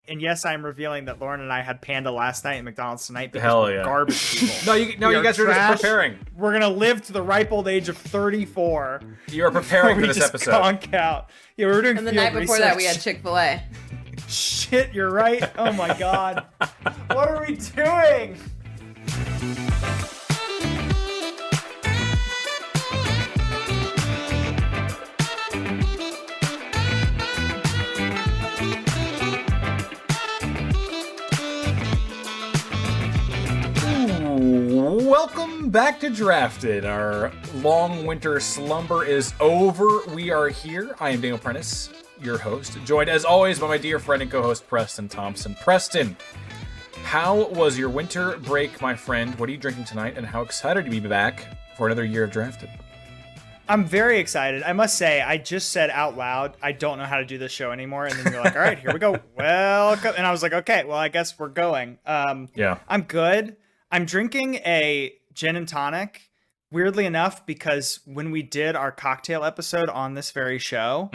And yes, I'm revealing that Lauren and I had panda last night at McDonald's tonight because Hell we're yeah. garbage people. You guys are just preparing. We're going to live to the ripe old age of 34. You are preparing for this episode. Conk out. Yeah, we were doing And the field night before research. that, we had Chick-fil-A. Shit, you're right. Oh my god. What are we doing? Welcome back to Drafted. Our long winter slumber is over. We are here. I am Daniel Prentice, your host, joined as always by my dear friend and co-host Preston Thompson. Preston, how was your winter break, my friend? What are you drinking tonight, and how excited to be back for another year of Drafted? I'm very excited. I must say, I just said out loud, I don't know how to do this show anymore. And then you're like, all right, here we go. Welcome. And I was like, okay, well, I guess we're going. Yeah. I'm good. I'm drinking a gin and tonic, weirdly enough, because when we did our cocktail episode on this very show,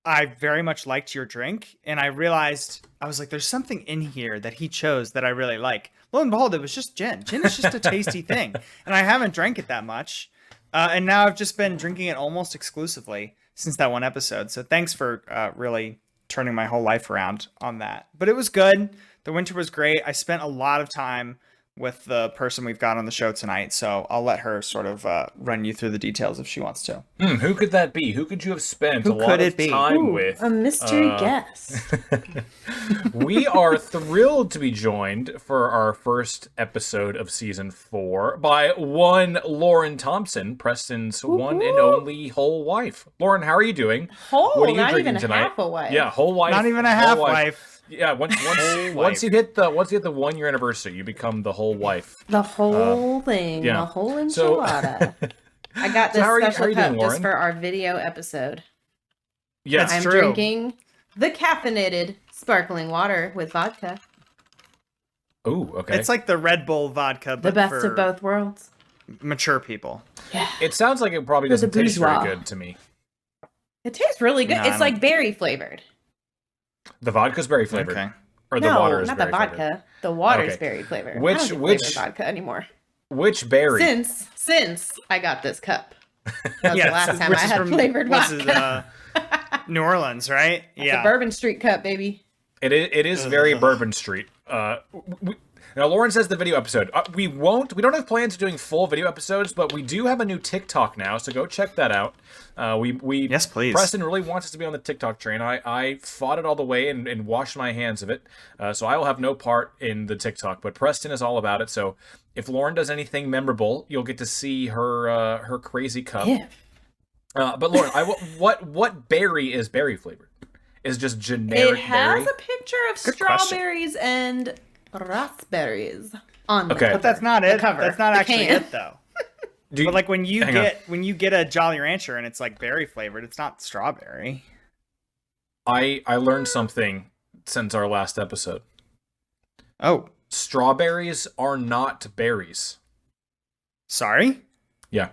I very much liked your drink. And I realized, I was like, there's something in here that he chose that I really like. Lo and behold, it was just gin. Gin is just a tasty thing. And I haven't drank it that much. And now I've just been drinking it almost exclusively since that one episode. So thanks for really turning my whole life around on that. But it was good. The winter was great. I spent a lot of time with the person we've got on the show tonight, so I'll let her sort of run you through the details if she wants to. Who could that be? Who could you have spent a lot of time with? A mystery guest. We are thrilled to be joined for our first episode of season 4 by one Lauren Thompson, Preston's one and only whole wife. Lauren, how are you doing? Whole, what are you not drinking even tonight? Half a wife. Yeah, whole wife. Not even a half wife. Yeah, once you hit the 1 year anniversary, you become the whole wife. The whole thing. Yeah. The whole enchilada. I got this how are you special doing, cup Lauren? just for our video episode. Yes, I'm true. drinking the caffeinated sparkling water with vodka. Ooh, okay. It's like the Red Bull vodka, but The best for of both worlds. mature people. Yeah. It sounds like it probably For the doesn't taste very bourgeois. good to me. It tastes really good. No, I It's don't- like berry flavored. The vodka's berry flavored. Okay. Or the no, water is not the berry vodka. flavored. The water's Okay. berry flavored. Which- I don't do which- flavored vodka anymore. Which berry? Since I got this cup. That was Yeah, the last time which I is had from- flavored what's vodka. it, New Orleans, right? It's a Bourbon Street cup, baby. It is very Bourbon Street. Now, Lauren says the video episode. We don't have plans of doing full video episodes, but we do have a new TikTok now, so go check that out. Yes, please. Preston really wants us to be on the TikTok train. I fought it all the way and washed my hands of it, so I will have no part in the TikTok, but Preston is all about it, so if Lauren does anything memorable, you'll get to see her crazy cup. Yeah. But Lauren, what berry is berry flavored? Is just generic It has berry? a picture of Good question. strawberries and raspberries on the Okay. cover. But that's not it. cover, That's not the actually can. it, though. Do you- But like when you hang on. get a Jolly Rancher and it's like berry flavored, it's not strawberry. I learned something since our last episode. Oh, Strawberries are not berries. sorry. Yeah.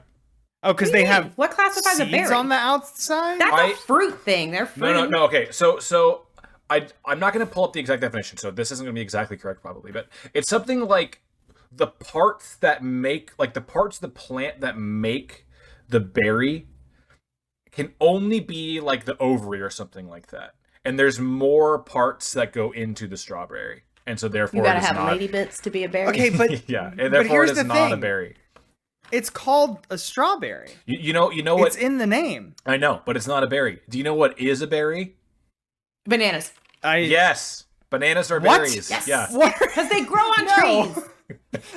Oh, because they have what classifies a seeds berry on the outside. That's a fruit thing. They're fruit. No. Okay. So I'm not going to pull up the exact definition, so this isn't going to be exactly correct probably, but it's something like the parts that make, like the parts of the plant that make the berry can only be like the ovary or something like that. And there's more parts that go into the strawberry. And so therefore You gotta it is have not, lady bits to be a berry. Okay, but yeah, and but therefore here's it is the not a thing. berry. It's called a strawberry. You know what? It's in the name. I know, but it's not a berry. Do you know what is a berry? Bananas. Yes. Bananas are What? berries. Yes. Yeah. What? Because they grow on No. trees.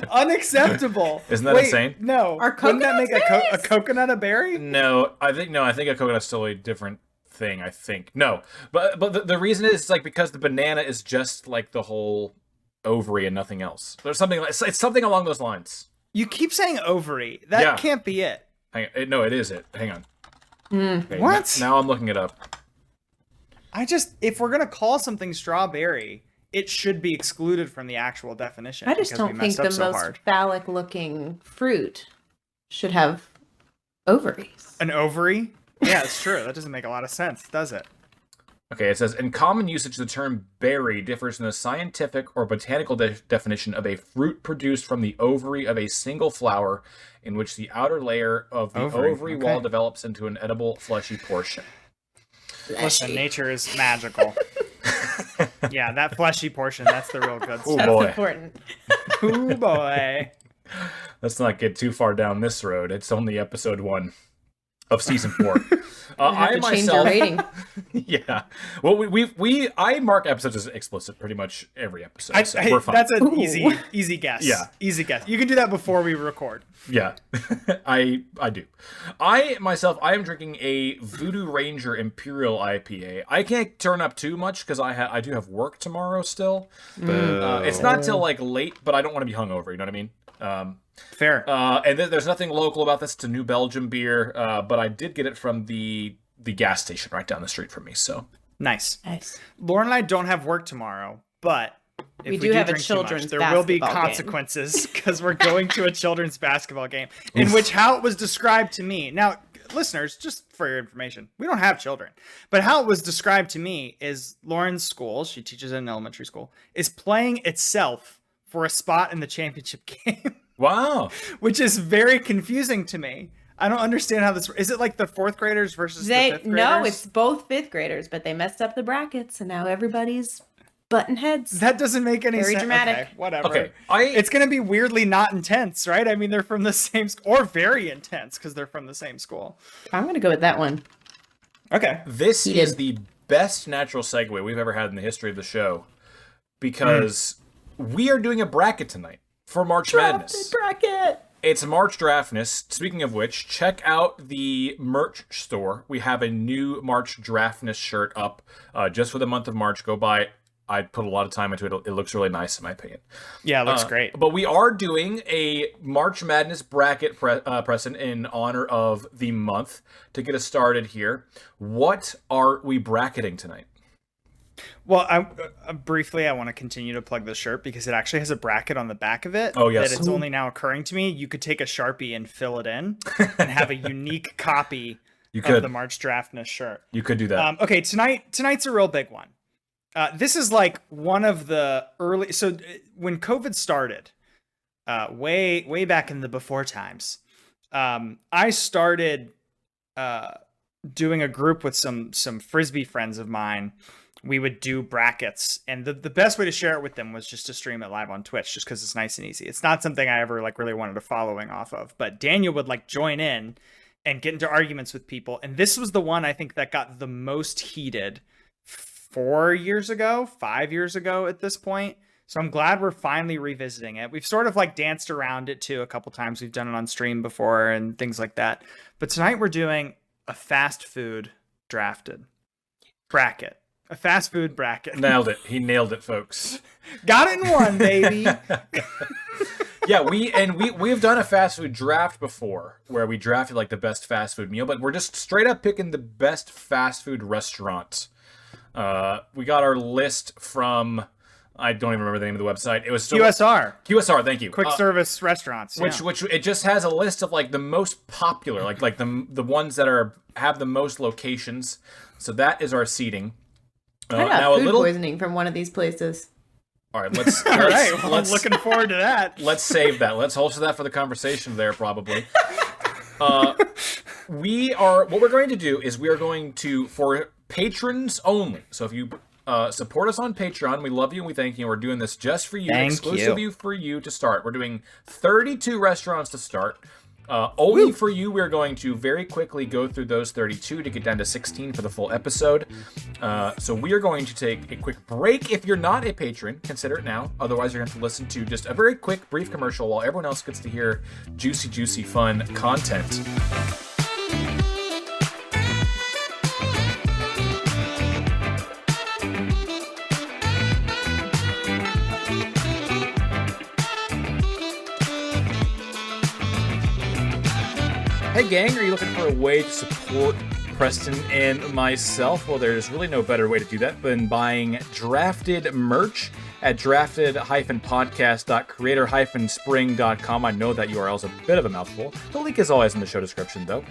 Unacceptable. Isn't that Wait, insane? No. Are Wouldn't that make coconuts a berries? coconut a berry? No, I think a coconut's still a different thing, I think. No. But the reason is like because the banana is just like the whole ovary and nothing else. There's something like it's something along those lines. You keep saying ovary. That Yeah. can't be it. Hang on. No, it is it. Hang on. Okay, What? Now I'm looking it up. If we're gonna call something strawberry, it should be excluded from the actual definition. I just because we don't think messed up the so most hard. phallic looking fruit should have ovaries. An ovary? Yeah, it's true. That doesn't make a lot of sense, does it? Okay, it says, in common usage, the term berry differs from the scientific or botanical definition of a fruit produced from the ovary of a single flower in which the outer layer of the ovary wall develops into an edible, fleshy portion. Listen, nature is magical. Yeah, that fleshy portion, that's the real good stuff. That's important. Ooh, boy. Let's not get too far down this road. It's only episode 1 of season 4. I myself, change your rating. Yeah. Well, I mark episodes as explicit pretty much every episode. So we're fine. That's an easy guess. Yeah. Easy guess. You can do that before we record. Yeah. I do. I am drinking a Voodoo Ranger Imperial IPA. I can't turn up too much because I do have work tomorrow still. It's not till like late, but I don't want to be hungover. You know what I mean? Fair. And there's nothing local about this. It's a New Belgium beer, but I did get it from the gas station right down the street from me. So nice. Lauren and I don't have work tomorrow, but if we do have a children's much, there will be consequences because we're going to a children's basketball game in which how it was described to me. Now, listeners, just for your information, we don't have children, but how it was described to me is Lauren's school, she teaches at an elementary school, is playing itself for a spot in the championship game. Wow. Which is very confusing to me. I don't understand how this is. It like the 4th graders versus the 5th graders? No, it's both 5th graders, but they messed up the brackets and now everybody's button heads. That doesn't make any sense. Very dramatic. Okay, whatever. Okay, it's going to be weirdly not intense, right? I mean, they're from the same school, or very intense because they're from the same school. I'm going to go with that one. Okay. This is the best natural segue we've ever had in the history of the show because we are doing a bracket tonight for March Madness. Bracket. It's March Draftness. Speaking of which, check out the merch store. We have a new March Draftness shirt up just for the month of March. Go buy it. I put a lot of time into it. It looks really nice, in my opinion. Yeah, it looks great. But we are doing a March Madness bracket, Preston, in honor of the month. To get us started here, what are we bracketing tonight? Well, I briefly, I want to continue to plug the shirt because it actually has a bracket on the back of it. Oh, yes. That it's only now occurring to me. You could take a Sharpie and fill it in and have a unique copy of the March Draftness shirt. You could do that. Okay, tonight's a real big one. This is like one of the early... So when COVID started, way back in the before times, I started doing a group with some Frisbee friends of mine. We would do brackets, and the best way to share it with them was just to stream it live on Twitch, just because it's nice and easy. It's not something I ever like really wanted a following off of, but Daniel would like join in and get into arguments with people, and this was the one I think that got the most heated 5 years ago at this point. So I'm glad we're finally revisiting it. We've sort of like danced around it too a couple times. We've done it on stream before and things like that. But tonight we're doing a fast food drafted bracket. A fast food bracket. Nailed it. He nailed it, folks. Got it in one, baby. Yeah, we've done a fast food draft before where we drafted like the best fast food meal, but we're just straight up picking the best fast food restaurants. We got our list from, I don't even remember the name of the website. It was still QSR, thank you. Quick service restaurants. Which it just has a list of like the most popular, like the ones that have the most locations. So that is our seating. I got food poisoning from one of these places. All right, let's I'm looking forward to that. Let's save that. Let's hold to that for the conversation there, probably. What we're going to do is we are going to, for patrons only. So if you support us on Patreon, we love you and we thank you. We're doing this just for you, exclusively for you to start. We're doing 32 restaurants to start. Only for you, we're going to very quickly go through those 32 to get down to 16 for the full episode. So we are going to take a quick break. If you're not a patron, consider it now. Otherwise, you're going to have to listen to just a very quick, brief commercial while everyone else gets to hear juicy, fun content. Hey gang, are you looking for a way to support Preston and myself? Well, there's really no better way to do that than buying drafted merch at drafted-podcast.creator-spring.com. I know that URL is a bit of a mouthful. The link is always in the show description, though.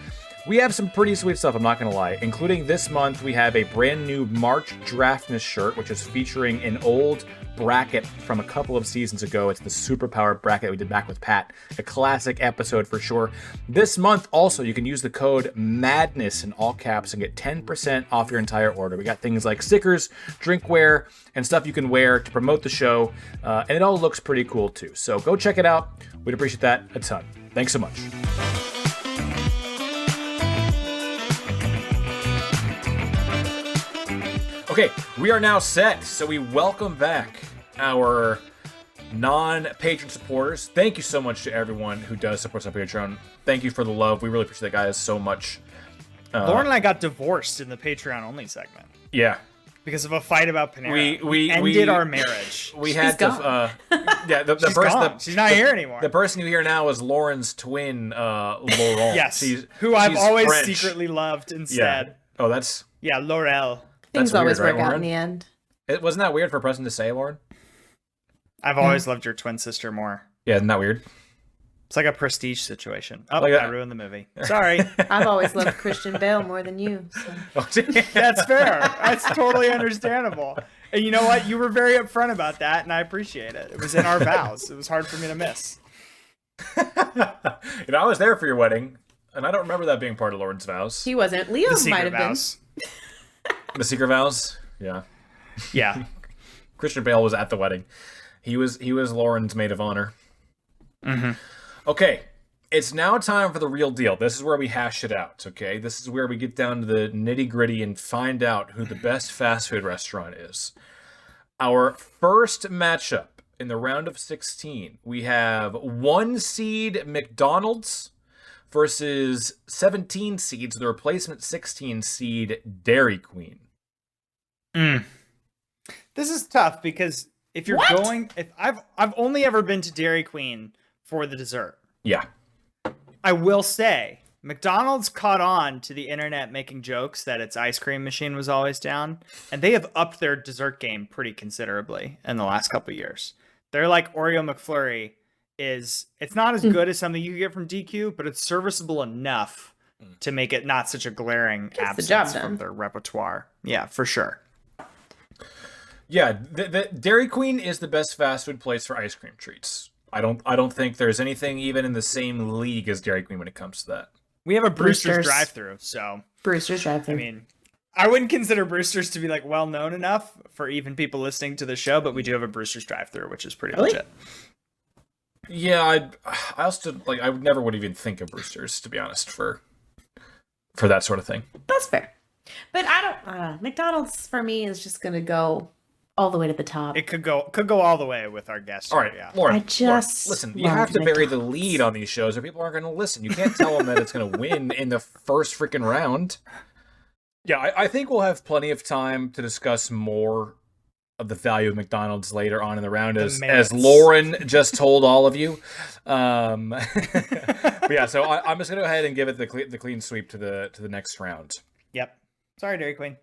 We have some pretty sweet stuff, I'm not going to lie. Including this month, we have a brand new March Draftness shirt, which is featuring an old bracket from a couple of seasons ago. It's the Superpower bracket we did back with Pat. A classic episode for sure. This month, also, you can use the code MADNESS in all caps and get 10% off your entire order. We got things like stickers, drinkware, and stuff you can wear to promote the show. And it all looks pretty cool, too. So go check it out. We'd appreciate that a ton. Thanks so much. Okay, we are now set, so we welcome back our non-patron supporters. Thank you so much to everyone who does support us on Patreon. Thank you for the love. We really appreciate that, guys, so much. Lauren and I got divorced in the Patreon-only segment. Yeah. Because of a fight about Panera. We ended our marriage. We had to... yeah, She's gone. She's not here anymore. The person you hear now is Lauren's twin, Laurent. Yes, who I've always French. Secretly loved instead. Yeah. Oh, that's... Yeah, Laurel. Things always weird, work right, out in the end. Wasn't that weird for a person to say, Lauren? I've always loved your twin sister more. Yeah, isn't that weird? It's like a prestige situation. Oh, like I ruined the movie. Sorry. I've always loved Christian Bale more than you. So. That's fair. That's totally understandable. And you know what? You were very upfront about that, and I appreciate it. It was in our vows. It was hard for me to miss. I was there for your wedding, and I don't remember that being part of Lauren's vows. He wasn't. Leo might have vows. been. The secret vows? Yeah. Yeah. Christian Bale was at the wedding. He was Lauren's maid of honor. Mm-hmm. Okay. It's now time for the real deal. This is where we hash it out, okay? This is where we get down to the nitty-gritty and find out who the best fast food restaurant is. Our first matchup in the round of 16, we have 1 seed McDonald's versus 17 seeds, the replacement 16 seed Dairy Queen. This is tough because if you're I've only ever been to Dairy Queen for the dessert. Yeah. I will say McDonald's caught on to the internet making jokes that its ice cream machine was always down, and they have upped their dessert game pretty considerably in the last couple of years. They're like Oreo McFlurry. It's not as good as something you get from DQ, but it's serviceable enough to make it not such a glaring absence from their repertoire. Yeah, for sure. Yeah, the Dairy Queen is the best fast food place for ice cream treats. I don't think there's anything even in the same league as Dairy Queen when it comes to that. We have a Brewster's drive-thru, so Brewster's drive-thru. I mean, I wouldn't consider Brewster's to be like well known enough for even people listening to the show, but we do have a Brewster's drive-thru, which is pretty legit. Yeah, I also I never would even think of Brewster's, to be honest, for that sort of thing. That's fair, but I don't. McDonald's for me is just gonna go all the way to the top. It could go all the way with our guests. All right, yeah. Lauren, listen. You have to bury the lead on these shows, or people aren't going to listen. You can't tell them that it's going to win in the first freaking round. Yeah, I think we'll have plenty of time to discuss more of the value of McDonald's later on in the round, as Lauren just told all of you. But yeah, so I'm just gonna go ahead and give it the clean sweep to the next round. Yep. Sorry, Dairy Queen.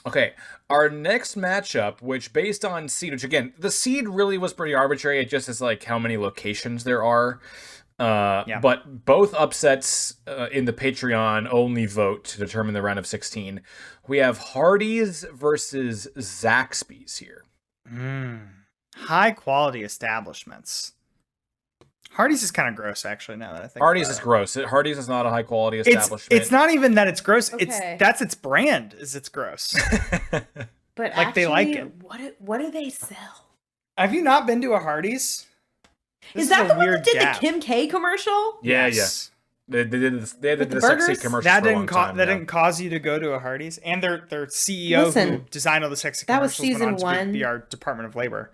Okay, our next matchup, which based on seed, which again, the seed really was pretty arbitrary. It just is like how many locations there are. But both upsets in the Patreon only vote to determine the round of 16. We have Hardee's versus Zaxby's here. High quality establishments. Hardee's is kind of gross, actually. Now that I think Hardee's is gross. Hardee's is not a high quality establishment. It's not even that it's gross. Okay. That's its brand. It's gross. But like actually, they like it. What do they sell? Have you not been to a Hardee's? Is that the one that did the Kim K commercial? Yeah, yes. They did the burgers? sexy commercial. That for a long time, didn't cause you to go to a Hardee's, and their CEO who designed all the sexy commercials that was season went on to 1. be our Department of Labor.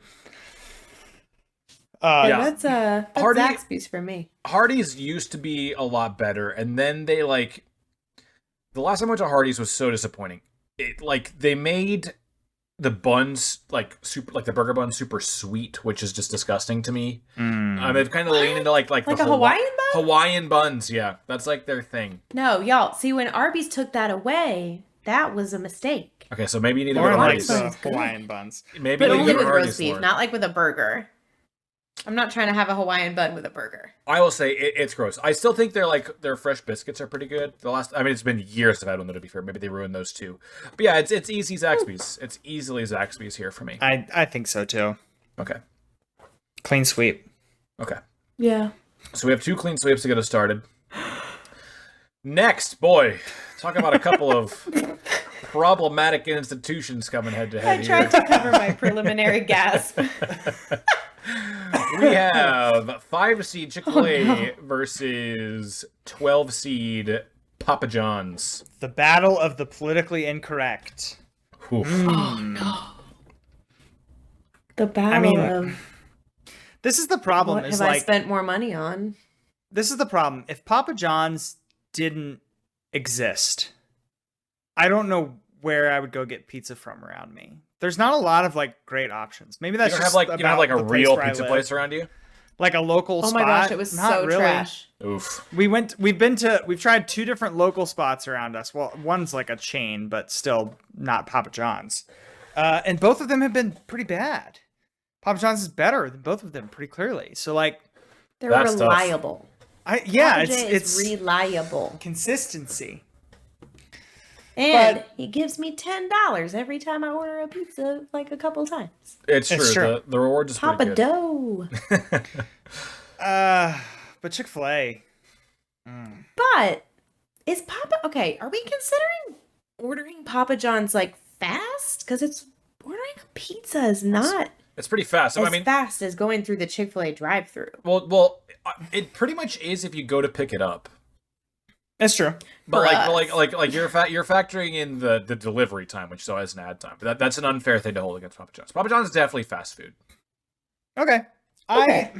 That's Zaxby's for me. Hardee's used to be a lot better, and then they the last time I went to Hardee's was so disappointing. They made the buns super, the burger bun super sweet, which is just disgusting to me. They've kind of leaned into like a Hawaiian bun. Hawaiian buns, yeah, that's like their thing. No, y'all, see when Arby's took that away, that was a mistake. Okay, so maybe you need to go Lauren to likes Hardee's. Hawaiian buns, Maybe but you need only to go with to roast Hardee's, beef, Lauren. not like with a burger. I'm not trying to have a Hawaiian bun with a burger. I will say it's gross. I still think their fresh biscuits are pretty good. It's been years I've had one, though, to be fair. Maybe they ruined those too. But yeah, it's easy Zaxby's. It's easily Zaxby's here for me. I think so too. Okay. Clean sweep. Okay. Yeah. So we have 2 clean sweeps to get us started. Next, boy, talk about a couple of problematic institutions coming head to head. I tried to cover my preliminary gasp. We have 5 seed Chick-fil-A versus 12 seed Papa John's. The battle of the politically incorrect. Oof. Oh no. The battle of this is the problem. what have I spent more money on? This is the problem. If Papa John's didn't exist, I don't know where I would go get pizza from around me. There's not a lot of great options. Maybe that's you just don't have a real pizza place around you. Like a local spot. Oh my gosh, it was not so really. trash. Oof. We've tried 2 different local spots around us. Well, one's like a chain, but still not Papa John's. And both of them have been pretty bad. Papa John's is better than both of them, pretty clearly. So They're That's reliable. it's reliable. consistency. And But- he gives me $10 every time I order a pizza, a couple times. It's It's true. true. The reward is Papa pretty good. Dough. But Chick-fil-A. But is Papa okay? Are we considering ordering Papa John's fast? Because it's ordering a pizza is not It's pretty fast. as fast as going through the Chick-fil-A drive-through. Well, it pretty much is if you go to pick it up. That's true. But For us. you're factoring in the delivery time, which still has an ad time. But that's an unfair thing to hold against Papa John's. Papa John's is definitely fast food. Okay. Okay.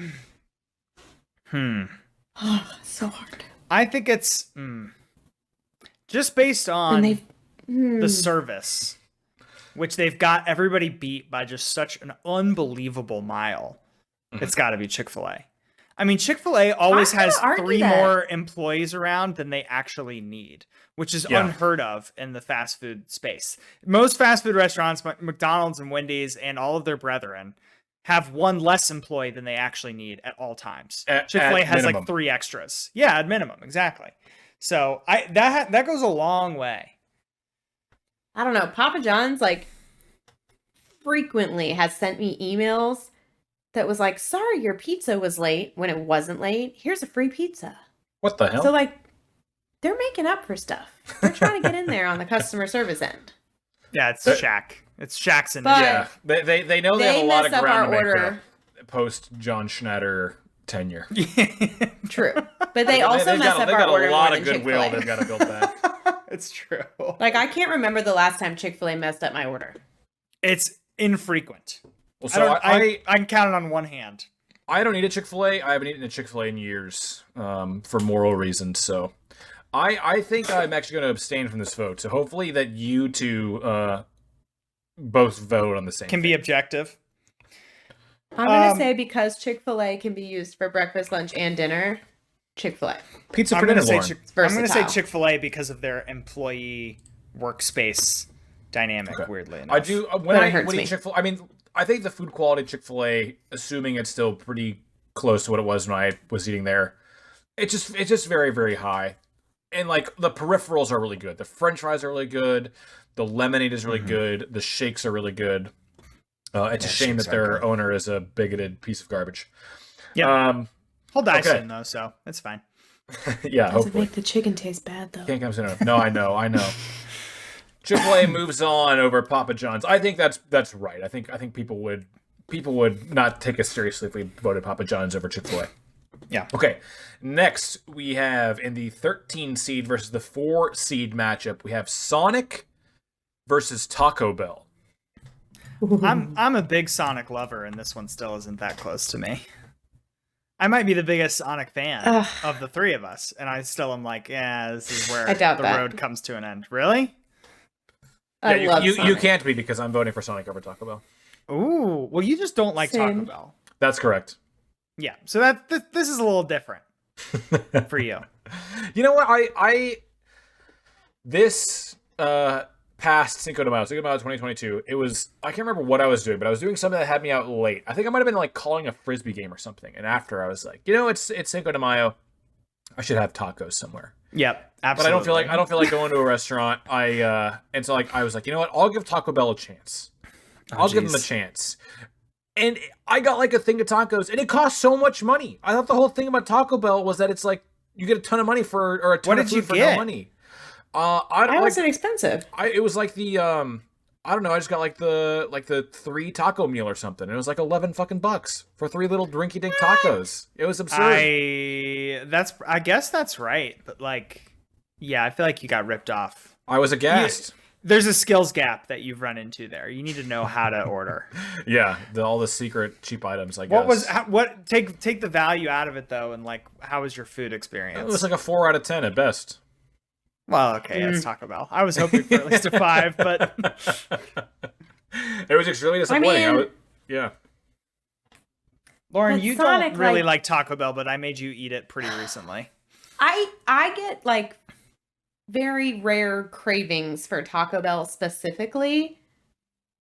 So hard. I think it's just based on the service, which they've got everybody beat by just such an unbelievable mile. It's got to be Chick-fil-A. I mean, Chick-fil-A always I'm gonna has argue 3 that. more employees around than they actually need, which is unheard of in the fast food space. Most fast food restaurants, McDonald's and Wendy's and all of their brethren, have 1 less employee than they actually need at all times. Chick-fil-A at has minimum. 3 extras. Yeah, at minimum, exactly. So that goes a long way. I don't know. Papa John's frequently has sent me emails that was sorry your pizza was late when it wasn't late. Here's a free pizza. What the hell? So they're making up for stuff. They're trying to get in there on the customer service end. Yeah, it's Shaq. It's Shaq's in But- yeah, they know they have a lot of mess up ground our to make order. up post John Schnatter tenure. True. But they also they've mess got, up they've our got order a lot more of than goodwill Chick-fil-A. they've got to build back. It's true. I can't remember the last time Chick-fil-A messed up my order. It's infrequent. Well, so I can count it on one hand. I don't eat a Chick-fil-A. I haven't eaten a Chick-fil-A in years for moral reasons. So I think I'm actually going to abstain from this vote. So hopefully that you two both vote on the same Can thing. be objective. I'm going to say because Chick-fil-A can be used for breakfast, lunch, and dinner, Chick-fil-A. Pizza I'm for going dinner, to Lauren. say I'm going to say versatile. Chick-fil-A because of their employee workspace dynamic. Okay. Weirdly enough, I do when But it I hurts when I me. eat Chick-fil-A. I mean, I think the food quality of Chick-fil-A, assuming it's still pretty close to what it was when I was eating there, it's just very, very high. And the peripherals are really good. The French fries are really good. The lemonade is really good. The shakes are really good. It's a shame that their owner is a bigoted piece of garbage. Yeah. He'll die okay. soon though, so it's fine. Yeah, Doesn't hopefully. make the chicken taste bad, though. Can't come soon enough. No, I know. Chick-fil-A moves on over Papa John's. I think that's right. I think people would not take us seriously if we voted Papa John's over Chick-fil-A. Yeah. Okay. Next, we have in the 13 seed versus the 4 seed matchup, we have Sonic versus Taco Bell. I'm a big Sonic lover, and this one still isn't that close to me. I might be the biggest Sonic fan of the 3 of us, and I still am this is where I doubt the that. road comes to an end. Really? I Yeah, love you Sonic. can't be because I'm voting for Sonic over Taco Bell. Ooh, well, you just don't like Same. Taco Bell. That's correct. Yeah, so this is a little different for you. You know what? This past Cinco de Mayo 2022, it was, I can't remember what I was doing, but I was doing something that had me out late. I think I might have been like calling a Frisbee game or something. And after I was like, it's Cinco de Mayo. I should have tacos somewhere. Yep, absolutely. But I don't feel like going to a restaurant. And so like I was like, you know what? I'll give Taco Bell a chance. I'll give them a chance. And I got like a thing of tacos, and it cost so much money. I thought the whole thing about Taco Bell was that it's like you get a ton of money or a ton of food for no money. Why was it expensive? It was like the I don't know. I just got like the 3 taco meal or something. It was like $11 for 3 little drinky dink tacos. It was absurd. I guess that's right, but like, yeah, I feel like you got ripped off. I was aghast. There's a skills gap that you've run into there. You need to know how to order. Yeah, all the secret cheap items. I guess. Take the value out of it though, and like, how was your food experience? It was like a 4 out of 10 at best. Well, okay, it's Taco Bell. I was hoping for at least a 5, but it was extremely disappointing. Yeah. Lauren, you Sonic, don't really like Taco Bell, but I made you eat it pretty recently. I get like very rare cravings for Taco Bell specifically,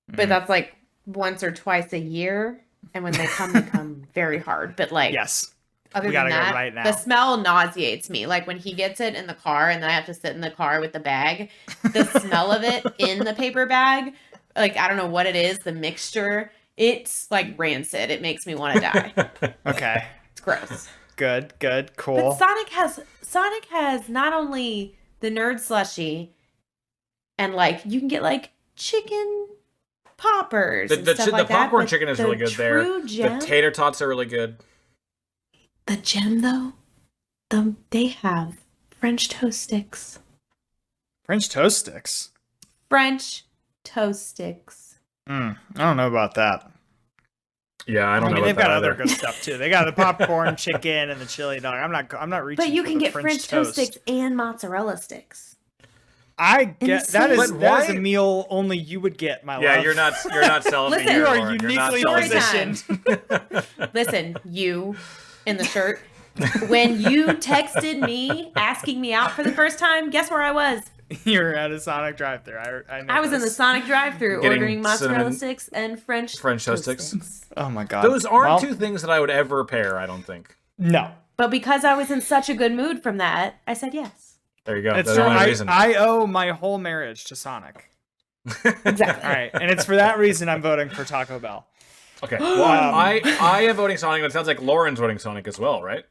but that's like once or twice a year, and when they come very hard. But like, yes. Other than that, the smell nauseates me. Like when he gets it in the car and then I have to sit in the car with the bag, the smell of it in the paper bag, like I don't know what it is, the mixture, it's like rancid. It makes me want to die. Okay. It's gross. Good, cool. But Sonic has not only the nerd slushie and like you can get like chicken poppers and stuff like that. The popcorn chicken is really good there. Gem, the tater tots are really good. The gem, though, they have French toast sticks. French toast sticks? French toast sticks. I don't know about that. Yeah, I don't know. They've got other good stuff too. They got the popcorn chicken and the chili dog. I'm not reaching. But you can get French toast sticks and mozzarella sticks. I get that is a meal only you would get, my love. Yeah, you're not selling me. You are uniquely positioned. Listen, you in the shirt. When you texted me asking me out for the first time, guess where I was? You're at a Sonic drive-thru. I was in the Sonic drive-thru ordering mozzarella sticks and French toast sticks. Oh my god. Those aren't two things that I would ever pair, I don't think. No. But because I was in such a good mood from that, I said yes. There you go. That's the only reason. I owe my whole marriage to Sonic. Exactly. All right, and it's for that reason I'm voting for Taco Bell. Okay. Well, I am voting Sonic, but it sounds like Lauren's voting Sonic as well, right?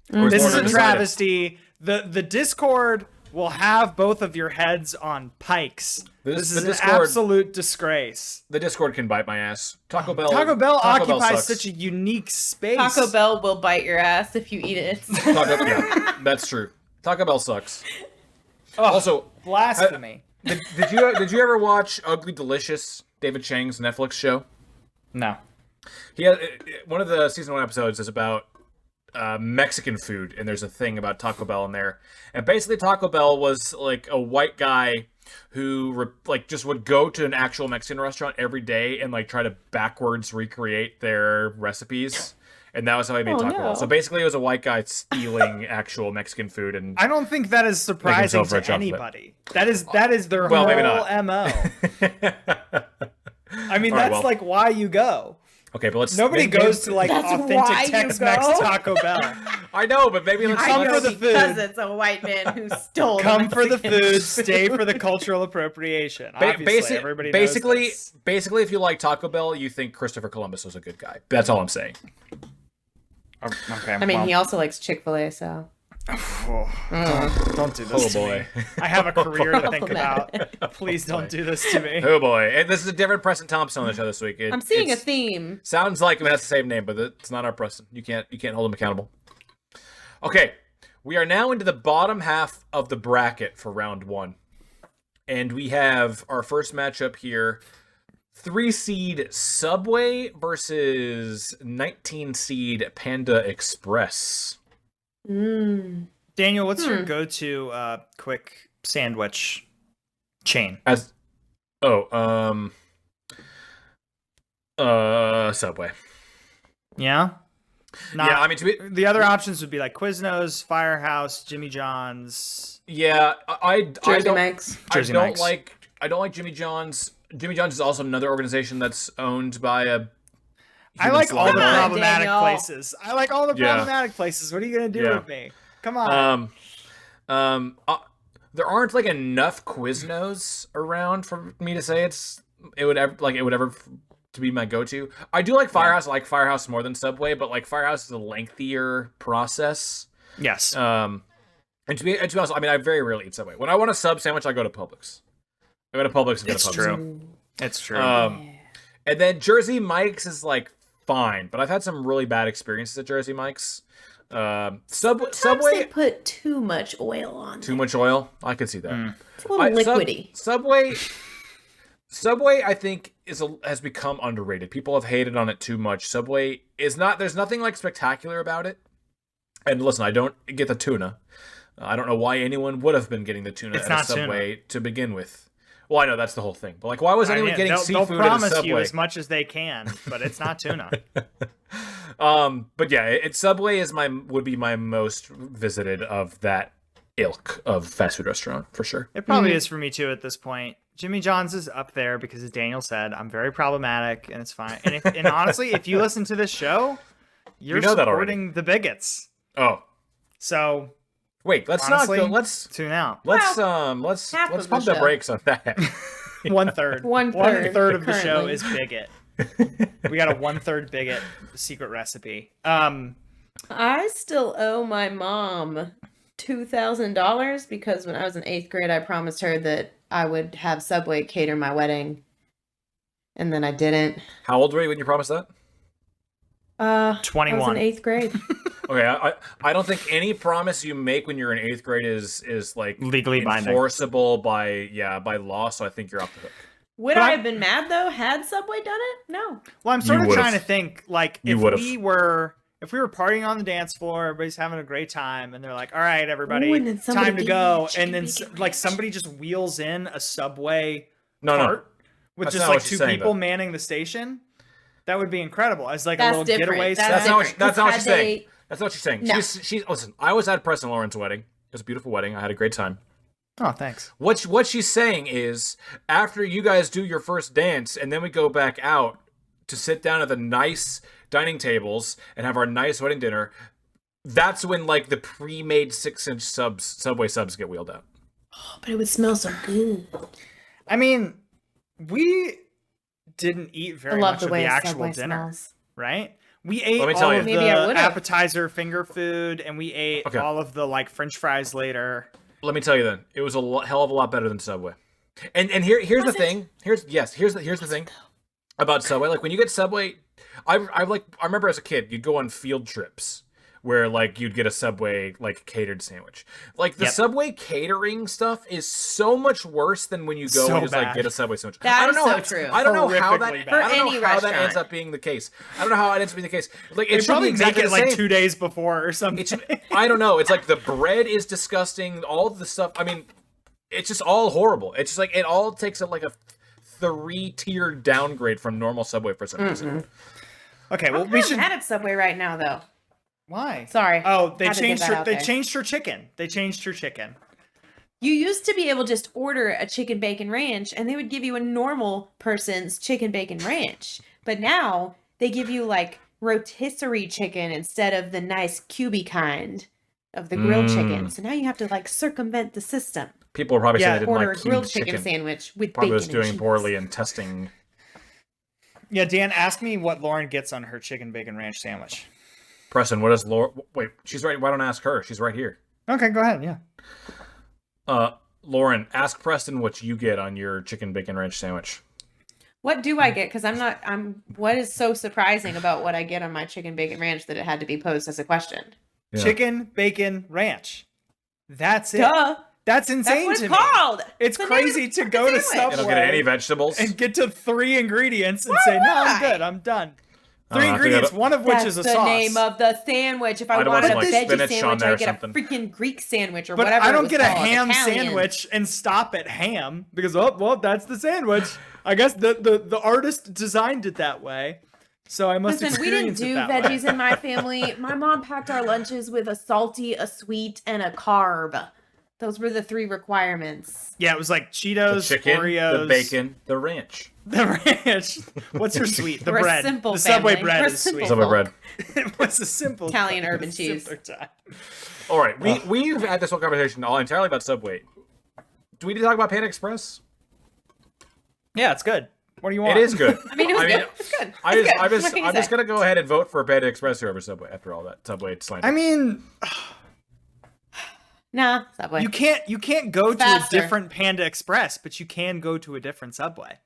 This is a travesty. The Discord will have both of your heads on pikes. This is an absolute disgrace. The Discord can bite my ass. Taco Bell occupies such a unique space. Taco Bell will bite your ass if you eat it. Yeah, that's true. Taco Bell sucks. Also, blasphemy. Did you ever watch Ugly Delicious, David Chang's Netflix show? No. He has, one of the season 1 episodes is about Mexican food, and there's a thing about Taco Bell in there. And basically, Taco Bell was like a white guy who just would go to an actual Mexican restaurant every day and like try to backwards recreate their recipes. And that was how he made Taco Bell. So basically, it was a white guy stealing actual Mexican food. And I don't think that is surprising to anybody. That is their whole MO. I mean, that's like why you go. Okay, but nobody goes to like authentic Tex-Mex Taco Bell. I know, but maybe let's come for the food because it's a white man who stole. Come for the food, stay for the cultural appropriation. Obviously, everybody knows this. Basically, if you like Taco Bell, you think Christopher Columbus was a good guy. That's all I'm saying. Okay. I mean, he also likes Chick-fil-A, so. Don't do this to me. I have a career to think about. Please don't do this to me. Oh boy. And this is a different Preston Thompson on the show this week. I'm seeing a theme. Sounds like it has the same name, but it's not our Preston. You can't hold him accountable. Okay. We are now into the bottom half of the bracket for round 1. And we have our first matchup here. 3-seed Subway versus 19-seed Panda Express. Daniel, what's your go-to quick sandwich chain? Subway. Yeah? Yeah, I mean, the other options would be like Quiznos, Firehouse, Jimmy John's. Yeah, I don't don't like Jimmy John's. Jimmy John's is also another organization that's owned by a. I like all the problematic Daniel. places. I like all the problematic places. What are you gonna do with me? Come on. There aren't like enough Quiznos around for me to say it would ever to be my go-to. I do like Firehouse. I like Firehouse more than Subway, but like Firehouse is a lengthier process. Yes. And to be honest, I mean, I very rarely eat Subway. When I want a sub sandwich, I go to Publix. I go to Publix and get a Publix. True. It's true. And then Jersey Mike's is like fine, but I've had some really bad experiences at Jersey Mike's. Subway they put too much oil on. Too much oil? I could see that. It's a little liquidy. Subway, I think has become underrated. People have hated on it too much. Subway is not. There's nothing like spectacular about it. And listen, I don't get the tuna. I don't know why anyone would have been getting the tuna at a Subway to begin with. Well, I know that's the whole thing, but like, why was anyone getting seafood they'll promise at a Subway? you as much as they can, but it's not tuna. But yeah, Subway would be my most visited of that ilk of fast food restaurant for sure. It probably is for me too at this point. Jimmy John's is up there because, as Daniel said, I'm very problematic, and it's fine. And honestly, if you listen to this show, you're supporting the bigots. Oh, so wait, let's honestly, not go. Let's tune out. Let's pump the brakes on that. 1/3. 1/3 of the show is bigot. We got a 1/3 bigot secret recipe. I still owe my mom $2,000 because when I was in 8th grade, I promised her that I would have Subway cater my wedding, and then I didn't. How old were you when you promised that? 21. I was in 8th grade. Okay, I don't think any promise you make when you're in 8th grade is like legally enforceable by law. So I think you're off the hook. Would I have been mad though had Subway done it? No. Well, I'm sort of trying to think like if we were partying on the dance floor, everybody's having a great time, and they're like, "All right, everybody, time to go," and then like somebody just wheels in a Subway cart with just like 2 people manning the station. That would be incredible as like a little getaway. That's not what she's saying. That's not what she's saying. No. She's listen. I was at Preston and Lauren's wedding. It was a beautiful wedding. I had a great time. Oh, thanks. What she's saying is, after you guys do your first dance, and then we go back out to sit down at the nice dining tables and have our nice wedding dinner, that's when like the pre-made 6-inch Subway subs get wheeled out. Oh, but it would smell so good. I mean, we didn't eat very much of the actual dinner, right? We ate all of the appetizer finger food, and we ate all of the like French fries later. Let me tell you then, it was a hell of a lot better than Subway. And here's the thing. Here's the thing about Subway. Like when you get Subway, I remember as a kid, you'd go on field trips where like you'd get a Subway like catered sandwich. Like the Subway catering stuff is so much worse than when you go and just like get a Subway sandwich. I don't know. I don't know how that ends up being the case. I don't know how it ends up being the case. Like it probably be make it like 2 days before or something. I don't know. It's like the bread is disgusting. All the stuff. I mean, it's just all horrible. It's just like it all takes like a 3-tier downgrade from normal Subway for some reason. Okay, well we should. I'm mad at Subway right now though. Why? Sorry. Oh, they changed her chicken. They changed her chicken. You used to be able to just order a chicken bacon ranch and they would give you a normal person's chicken bacon ranch. But now they give you like rotisserie chicken instead of the nice cubey kind of the grilled chicken. So now you have to like circumvent the system. People are probably saying they didn't order like a grilled chicken sandwich with probably bacon was doing and poorly in testing. Yeah, Dan, ask me what Lauren gets on her chicken bacon ranch sandwich. Preston, what does Lauren... Wait, she's right. Why don't I ask her? She's right here. Okay, go ahead, yeah. Lauren, ask Preston what you get on your chicken bacon ranch sandwich. What do I get? Because what is so surprising about what I get on my chicken bacon ranch that it had to be posed as a question? Yeah. Chicken bacon ranch. That's it. Duh. That's insane That's what to it's me. Called. It's crazy to go to Subway. You don't get any vegetables? And get to 3 ingredients and say, no, I'm good. I'm done. 3 ingredients, one of which is a sauce. That's the name of the sandwich. If I wanted a veggie sandwich, I get a freaking Greek sandwich or whatever. But I don't get a ham sandwich and stop at ham because, that's the sandwich. I guess the artist designed it that way. So I must experience it that way. We didn't do veggies in my family. My mom packed our lunches with a salty, a sweet, and a carb. Those were the 3 requirements. Yeah, it was like Cheetos, the chicken, Oreos, the bacon, the ranch. The ranch. What's your sweet? The We're bread. A simple the family. Subway bread We're is sweet. Subway bread. It was a simple Italian urban cheese. All right, we've had this whole conversation all entirely about Subway. Do we need to talk about Panda Express? Yeah, it's good. What do you want? It is good. I mean, it was good. It's good. I'm just gonna go ahead and vote for Panda Express over Subway after all that Subway slander. I mean, nah, Subway. you can't go to a different Panda Express, but you can go to a different Subway,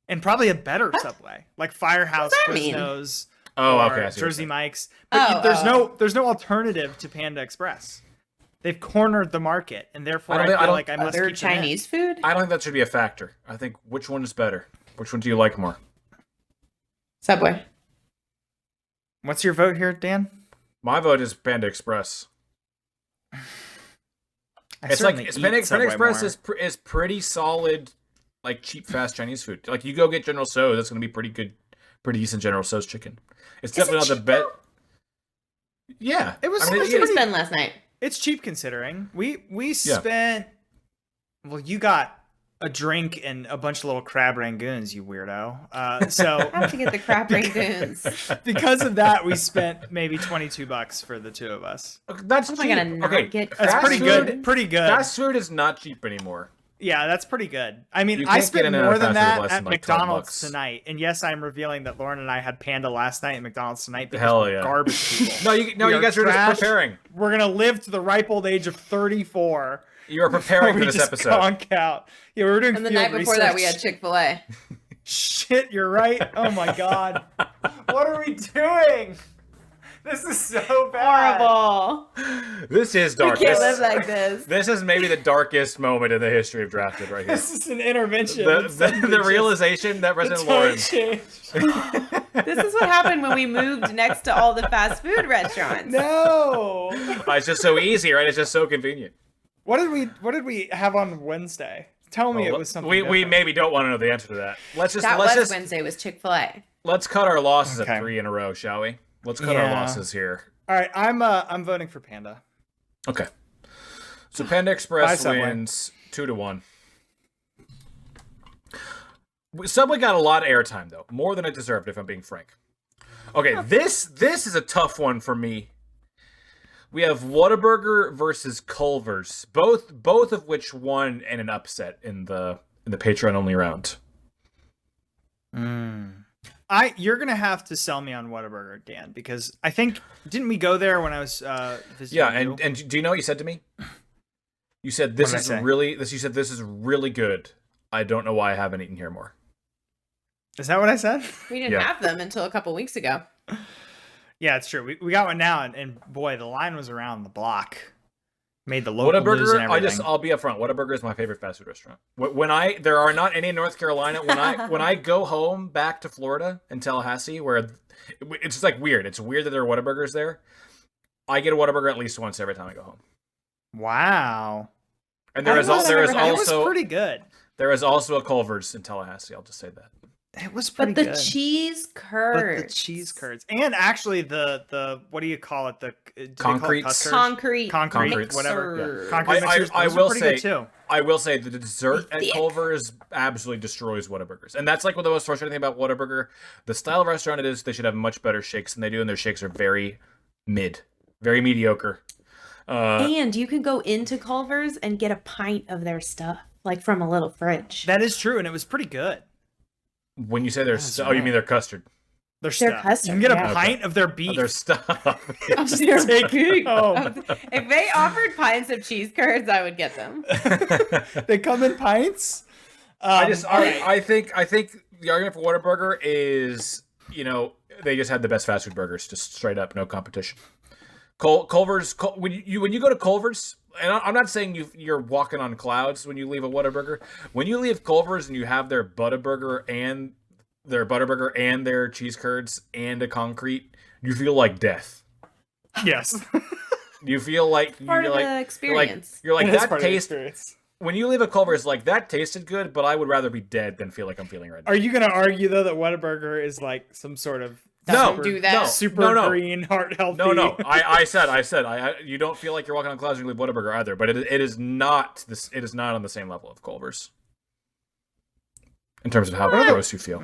and probably a better Subway, like Firehouse, Quiznos, or Jersey Mike's. But there's no alternative to Panda Express. They've cornered the market, and therefore I feel like I must keep Chinese food. I don't think that should be a factor. I think which one is better. Which one do you like more? Subway. What's your vote here, Dan? My vote is Panda Express. It's like Panda Express is pretty solid, like cheap, fast Chinese food. Like you go get General Tso's, that's going to be pretty good, pretty decent General Tso's chicken. It's definitely not the best. Yeah, it was. How much did we spend last night? It's cheap considering we spent. Well, you got a drink and a bunch of little crab rangoons, you weirdo. So I have to get the crab rangoons. Because of that, we spent maybe $22 for the 2 of us. That's cheap. That's pretty good. Pretty good. Fast food is not cheap anymore. Yeah, that's pretty good. I mean, I spent more than that at McDonald's tonight. And yes, I'm revealing that Lauren and I had Panda last night at McDonald's tonight because we're garbage people. You guys are just preparing. We're gonna live to the ripe old age of 34. You are preparing for this episode. Conk out. Yeah, we were doing. And the night before that, we had Chick-fil-A. Shit, you're right. Oh my god, what are we doing? This is so bad. Horrible. This is dark. We can't live like this. This is maybe the darkest moment in the history of Drafted right here. This is an intervention. The realization that President Lauren. This is what happened when we moved next to all the fast food restaurants. No. It's just so easy, right? It's just so convenient. What did we have on Wednesday? Tell me it was something. We maybe don't want to know the answer to that. Wednesday was Chick-fil-A. Let's cut our losses at 3 in a row, shall we? Let's cut our losses here. All right, I'm voting for Panda. Okay. So Panda Express wins 2-1. Subway got a lot of airtime though, more than it deserved, if I'm being frank. Okay, this is a tough one for me. We have Whataburger versus Culver's, both of which won in an upset in the Patreon only round. You're gonna have to sell me on Whataburger, Dan, because I think didn't we go there when I was visiting? Yeah, and do you know what you said to me? You said this is really good. I don't know why I haven't eaten here more. Is that what I said? We didn't have them until a couple weeks ago. Yeah, it's true. We got one now, and boy, the line was around the block. Made the local news and everything. I'll be upfront. Whataburger is my favorite fast food restaurant. There are not any in North Carolina. When I go home back to Florida and Tallahassee, where it's just like weird. It's weird that there are Whataburgers there. I get a Whataburger at least once every time I go home. Wow. And there is also it was pretty good. There is also a Culver's in Tallahassee. I'll just say that. It was pretty good. But the cheese curds. And actually the what do you call it? Concrete, whatever. Yeah. Concrete mixers. I will say the dessert at Culver's absolutely destroys Whataburgers. And that's like what the most frustrating thing about Whataburger. The style of restaurant it is, they should have much better shakes than they do, and their shakes are very very mediocre. And you can go into Culver's and get a pint of their stuff, like from a little fridge. That is true, and it was pretty good. When you say their stuff, you mean their custard? Their custard. You can get a pint of their beef. Of their stuff. Of their beef. If they offered pints of cheese curds, I would get them. They come in pints. I think the argument for Whataburger is, they just had the best fast food burgers, just straight up, no competition. Culver's. When you go to Culver's. And I'm not saying you're walking on clouds when you leave a Whataburger. When you leave Culver's and you have their Butterburger and their cheese curds and a concrete, you feel like death. Yes. You feel like the experience. You're like that taste. When you leave a Culver's, like that tasted good, but I would rather be dead than feel like I'm feeling right now. Are you gonna argue though that Whataburger is like some sort of Don't do that. Super green, heart healthy. No. I said, you don't feel like you're walking on clouds when you leave Whataburger either, but it is not this. It is not on the same level of Culver's in terms of how gross you feel.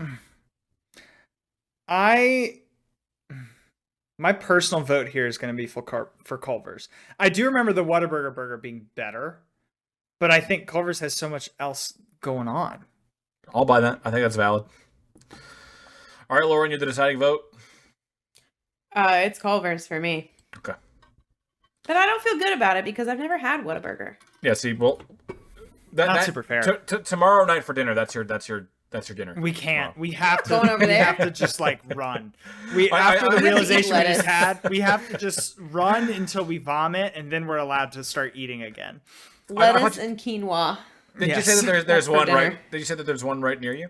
My personal vote here is going to be for Culver's. I do remember the Whataburger burger being better, but I think Culver's has so much else going on. I'll buy that. I think that's valid. All right, Lauren, you're the deciding vote. It's Culver's for me. Okay. But I don't feel good about it because I've never had Whataburger. Yeah. See, well, not super fair. Tomorrow night for dinner, that's your dinner. We can't. We have to. Going over there? We have to just like run. After the realization we just had, we have to just run until we vomit, and then we're allowed to start eating again. Lettuce and quinoa. Did you say that there's one right? Did you say that there's one right near you?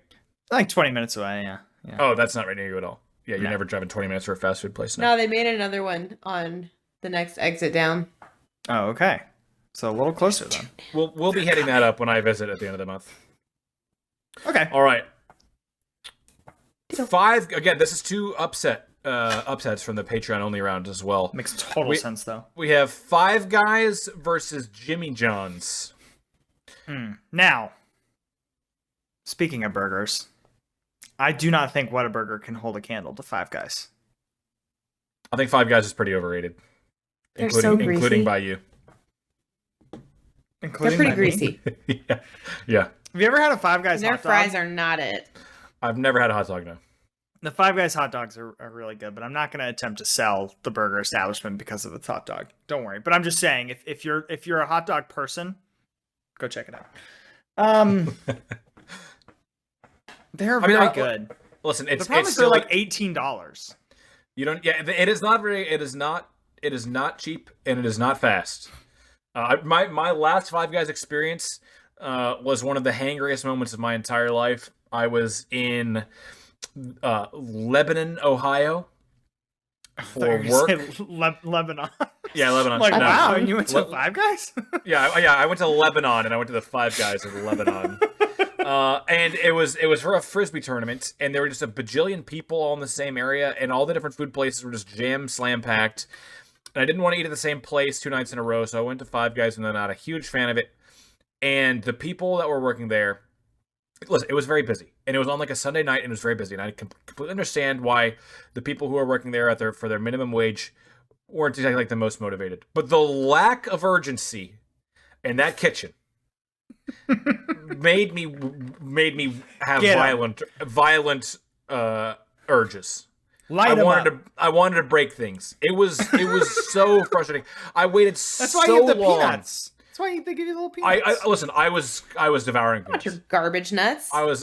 Like 20 minutes away. Yeah. Oh, that's not right near you at all. Yeah, you're never driving 20 minutes for a fast food place. No, they made another one on the next exit down. Oh, okay. So a little closer then. We'll be hitting that up when I visit at the end of the month. Okay. All right. 5 again. This is 2 upsets from the Patreon only round as well. Makes total sense though. We have Five Guys versus Jimmy John's. Now, speaking of burgers, I do not think Whataburger can hold a candle to Five Guys. I think Five Guys is pretty overrated, including by you. They're pretty greasy. Yeah. Have you ever had a Five Guys hot dog? Their fries are not it. I've never had a hot dog, no. The Five Guys hot dogs are really good, but I'm not going to attempt to sell the burger establishment because of its hot dog. Don't worry. But I'm just saying, if you're a hot dog person, go check it out. They're very good. Listen, the problem is they're like $18. You don't. Yeah, it is not very. It is not cheap, and it is not fast. My last Five Guys experience was one of the hangriest moments of my entire life. I was in Lebanon, Ohio, for work. Lebanon. Yeah, Lebanon. Like, wow, and you went to Five Guys? Yeah, I went to Lebanon, and I went to the Five Guys of Lebanon. And it was for a Frisbee tournament, and there were just a bajillion people all in the same area, and all the different food places were just slam packed. And I didn't want to eat at the same place 2 nights in a row, so I went to Five Guys, and I'm not a huge fan of it. And the people that were working there, listen, it was very busy, and it was on like a Sunday night, and it was very busy. And I completely understand why the people who are working there for their minimum wage weren't exactly like the most motivated. But the lack of urgency in that kitchen made me have violent urges. I wanted to break things. It was so frustrating. I waited That's so why you have the long. Peanuts. That's why they give you little peanuts. Listen. I was devouring peanuts. Your garbage nuts. I was.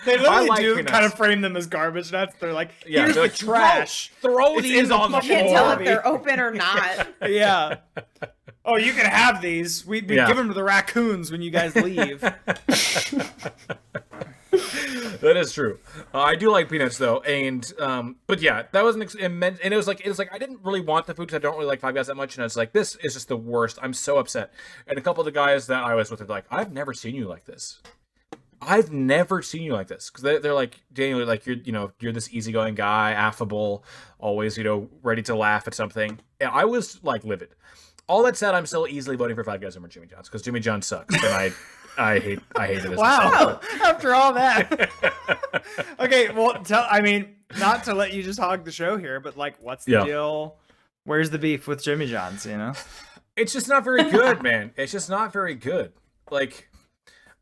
They literally do kind of frame them as garbage nuts. They're like, here's the trash. Throw these on the floor. You can't tell if they're open or not. Yeah. Oh, you can have these. We give them to the raccoons when you guys leave. That is true. I do like peanuts though, and but yeah, that was an immense. And it was like I didn't really want the food because I don't really like Five Guys that much, and I was like, this is just the worst. I'm so upset. And a couple of the guys that I was with are like, I've never seen you like this. I've never seen you like this, because they're like, Daniel, like you're this easygoing guy, affable, always ready to laugh at something. And I was like livid. All that said, I'm still easily voting for Five Guys over Jimmy John's because Jimmy John sucks, and I hate it. Wow! After all that, okay. Well, not to let you just hog the show here, but like, what's the deal? Where's the beef with Jimmy John's? It's just not very good, man. It's just not very good. Like,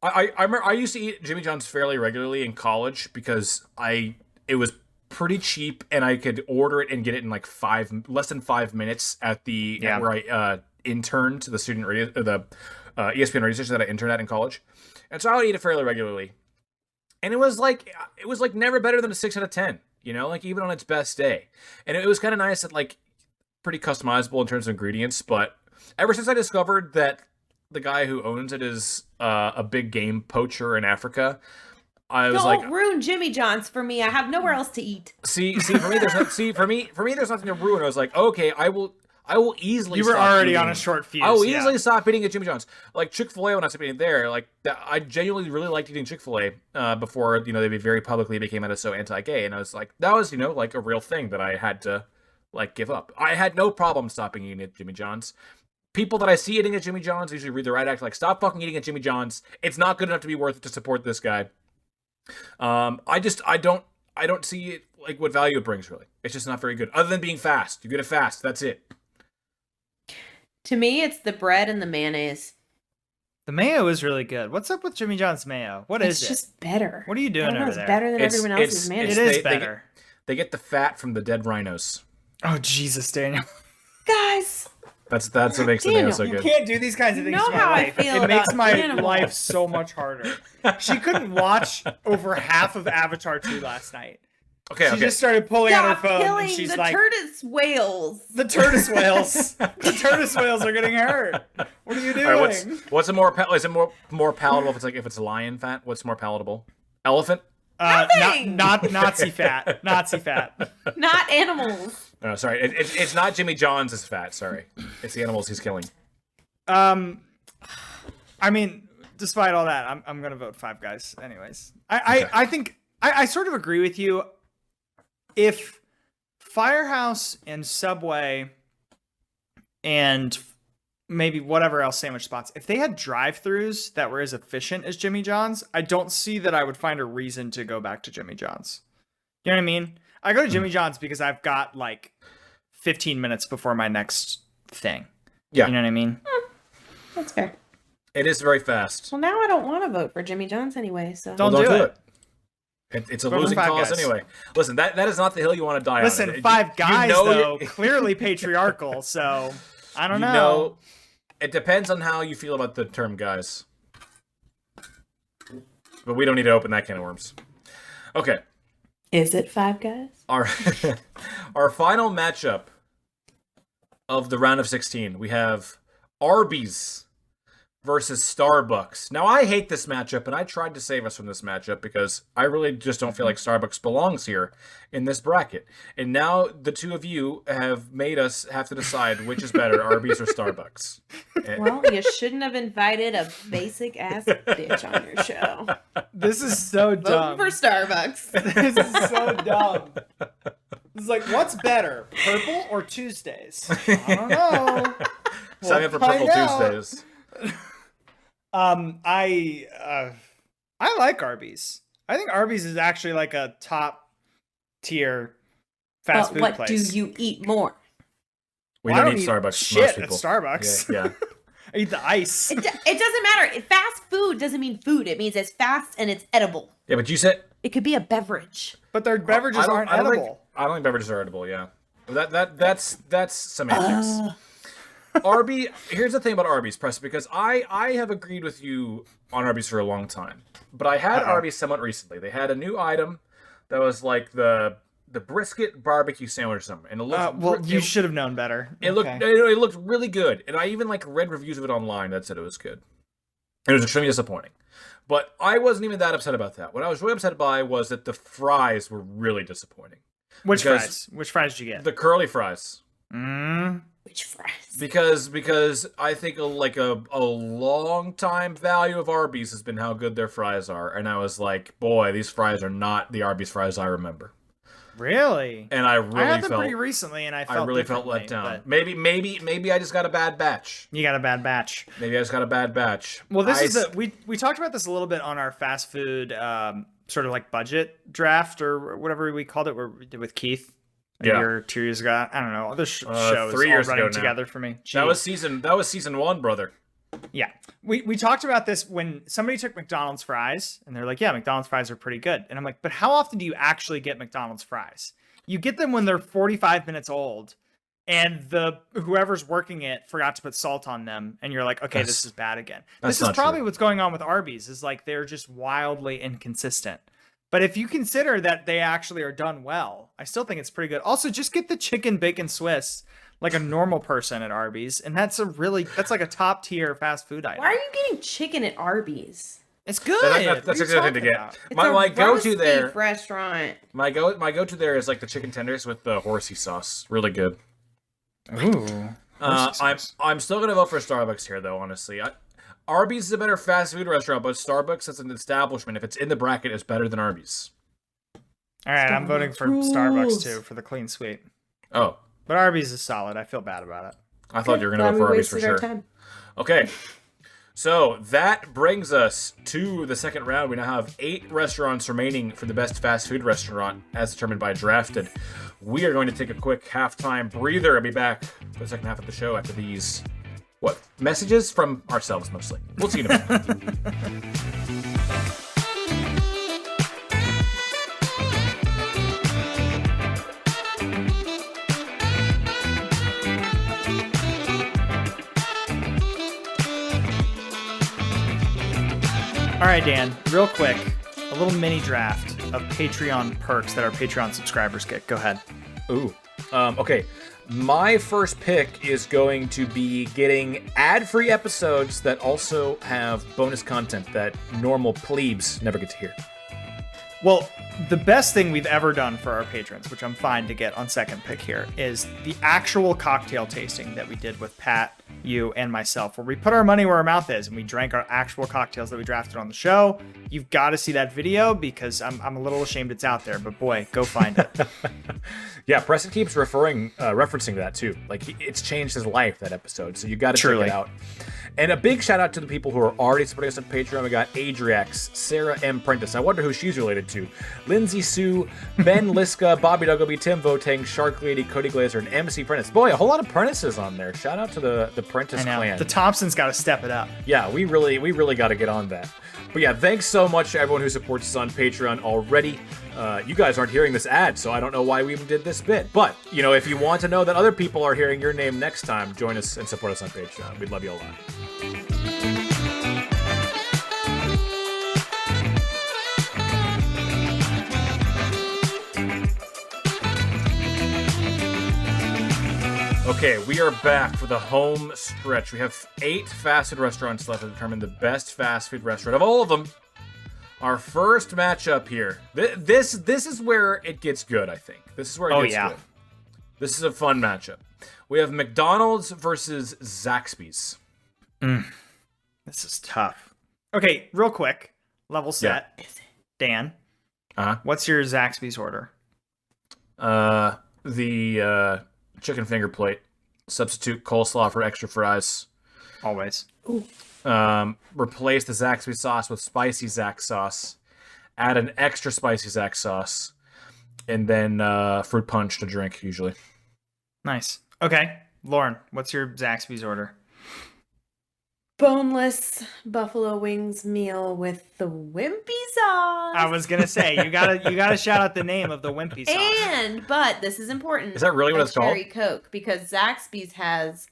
I remember I used to eat Jimmy John's fairly regularly in college because it was pretty cheap and I could order it and get it in like less than 5 minutes at where I interned to the student radio, the ESPN radio station that I interned at in college, and so I would eat it fairly regularly, and it was like never better than a 6 out of 10, like even on its best day, and it was kind of nice that like pretty customizable in terms of ingredients, but ever since I discovered that the guy who owns it is a big game poacher in Africa, I was Don't ruin Jimmy John's for me. I have nowhere else to eat. See, for me, there's nothing to ruin. I was like, okay, I will easily. You were already on a short fuse. I will easily stop eating at Jimmy John's. Like Chick-fil-A, when I stopped eating there, like I genuinely really liked eating Chick-fil-A before they very publicly became so anti-gay, and I was like, that was like a real thing that I had to like give up. I had no problem stopping eating at Jimmy John's. People that I see eating at Jimmy John's usually read the right act, like, stop fucking eating at Jimmy John's. It's not good enough to be worth it to support this guy. I don't see it, like, what value it brings, really. It's just not very good. Other than being fast. You get it fast. That's it. To me, it's the bread and the mayonnaise. The mayo is really good. What's up with Jimmy John's mayo? What is it? It's just better. What are you doing over there? It's better than everyone else's mayonnaise. It is better. They get the fat from the dead rhinos. Oh, Jesus, Daniel. Guys. That's what makes the mayo so good. You can't do these kinds of things to my life. It makes my life so much harder. She couldn't watch over half of Avatar 2 last night. She just started pulling out her phone and she's like, tortoise whales. The tortoise whales. The tortoise whales are getting hurt. What are you doing? Right, what's is it more palatable if it's lion fat? What's more palatable? Elephant? Not Nazi fat. Nazi fat. Not animals. No, sorry. It's not Jimmy John's fat, sorry. It's the animals he's killing. I mean, despite all that, I'm gonna vote Five Guys anyways. I think I sort of agree with you. If Firehouse and Subway and maybe whatever else sandwich spots, if they had drive-thrus that were as efficient as Jimmy John's, I don't see that I would find a reason to go back to Jimmy John's. You know what I mean? I go to Jimmy John's because I've got like 15 minutes before my next thing. Yeah. You know what I mean? That's fair. It is very fast. Well, now I don't want to vote for Jimmy John's anyway, so... Don't do it. It's a losing cause anyway. Listen, that is not the hill you want to die on. Listen, Five Guys, though, clearly patriarchal, so I don't know. It depends on how you feel about the term guys. But we don't need to open that can of worms. Okay. Is it Five Guys? Our final matchup of the round of 16, we have Arby's versus Starbucks. Now, I hate this matchup, and I tried to save us from this matchup because I really just don't feel like Starbucks belongs here in this bracket. And now the two of you have made us have to decide which is better, Arby's or Starbucks. Well, you shouldn't have invited a basic-ass bitch on your show. This is so dumb. Vote for Starbucks. This is so dumb. It's like, what's better, Purple or Tuesdays? I don't know. Sign up for Purple Tuesdays. I like Arby's. I think Arby's is actually like a top tier fast food place. What do you eat more? We don't eat Starbucks. Shit at Starbucks. Yeah. I eat the ice. It doesn't matter. Fast food doesn't mean food. It means it's fast and it's edible. Yeah, but you said it could be a beverage. But their beverages aren't edible. I don't think beverages are edible. Yeah, that's semantics. Arby's. Here's the thing about Arby's, Preston, because I have agreed with you on Arby's for a long time, but I had Arby's somewhat recently. They had a new item that was like the brisket barbecue sandwich or something, and it looked. You should have known better. It looked really good, and I even read reviews of it online that said it was good. It was extremely disappointing, but I wasn't even that upset about that. What I was really upset by was that the fries were really disappointing. Which fries? Which fries did you get? The curly fries. Which fries? Because I think a long time value of Arby's has been how good their fries are, and I was like, boy, these fries are not the Arby's fries I remember. Really? And I had them pretty recently, and I felt let down. Maybe I just got a bad batch. You got a bad batch. Maybe I just got a bad batch. Well, we talked about this a little bit on our fast food sort of like budget draft or whatever we called it, where we did with Keith. A year, 2 years ago. I don't know. This show is 3 years all running ago now. together for me. That was season 1, brother. Yeah. We talked about this when somebody took McDonald's fries and they're like, yeah, McDonald's fries are pretty good. And I'm like, but how often do you actually get McDonald's fries? You get them when they're 45 minutes old and whoever's working it forgot to put salt on them. And you're like, okay, this is bad again. This is probably what's going on with Arby's, is like they're just wildly inconsistent. But if you consider that they actually are done well, I still think it's pretty good. Also, just get the chicken bacon Swiss like a normal person at Arby's, and that's like a top tier fast food item. Why are you getting chicken at Arby's? It's good. That's a good thing to get. It's my go-to there restaurant. My go-to there is like the chicken tenders with the horsey sauce. Really good. Ooh. I'm still gonna vote for Starbucks here, though. Honestly, Arby's is a better fast food restaurant, but Starbucks as an establishment, if it's in the bracket, is better than Arby's. All right, I'm voting for Starbucks too for the clean sweep. Oh, but Arby's is solid. I feel bad about it. I thought you were gonna vote for Arby's for sure. Okay. So that brings us to the second round. We now have 8 restaurants remaining for the best fast food restaurant as determined by Drafted. We are going to take a quick halftime breather and be back for the second half of the show after these, messages from ourselves mostly. We'll see you in a minute. All right, Dan, real quick, a little mini draft of Patreon perks that our Patreon subscribers get. Go ahead. Ooh. Okay. My first pick is going to be getting ad-free episodes that also have bonus content that normal plebes never get to hear. Well, the best thing we've ever done for our patrons, which I'm fine to get on second pick here, is the actual cocktail tasting that we did with Pat, you, and myself, where we put our money where our mouth is and we drank our actual cocktails that we drafted on the show. You've got to see that video because I'm a little ashamed it's out there, but boy, go find it. Yeah, Preston keeps referencing that too. Like, it's changed his life, that episode, so you got to check it out. And a big shout out to the people who are already supporting us on Patreon. We got Adriax, Sarah M. Prentice. I wonder who she's related to. Lindsay Sue, Ben Liska, Bobby Duggleby, Tim Votang, Shark Lady, Cody Glazer, and MC Prentice. Boy, a whole lot of Prentices on there. Shout out to the Prentice clan. The Thompsons got to step it up. Yeah, we really got to get on that. But yeah, thanks so much to everyone who supports us on Patreon already. You guys aren't hearing this ad, so I don't know why we even did this bit. But, if you want to know that other people are hearing your name next time, join us and support us on Patreon. We'd love you a lot. Okay, we are back for the home stretch. We have 8 fast food restaurants left to determine the best fast food restaurant of all of them. Our first matchup here. This is where it gets good, I think. This is where it gets good. This is a fun matchup. We have McDonald's versus Zaxby's. This is tough. Okay, real quick. Level set. Yeah. Dan. What's your Zaxby's order? The chicken finger plate. Substitute coleslaw for extra fries. Always. Ooh. Replace the Zaxby sauce with spicy Zax sauce. Add an extra spicy Zax sauce. And then fruit punch to drink, usually. Nice. Okay. Lauren, what's your Zaxby's order? Boneless buffalo wings meal with the wimpy sauce. I was gonna say you gotta shout out the name of the wimpy sauce. But this is important. Is that really what it's called? Cherry Coke, because Zaxby's has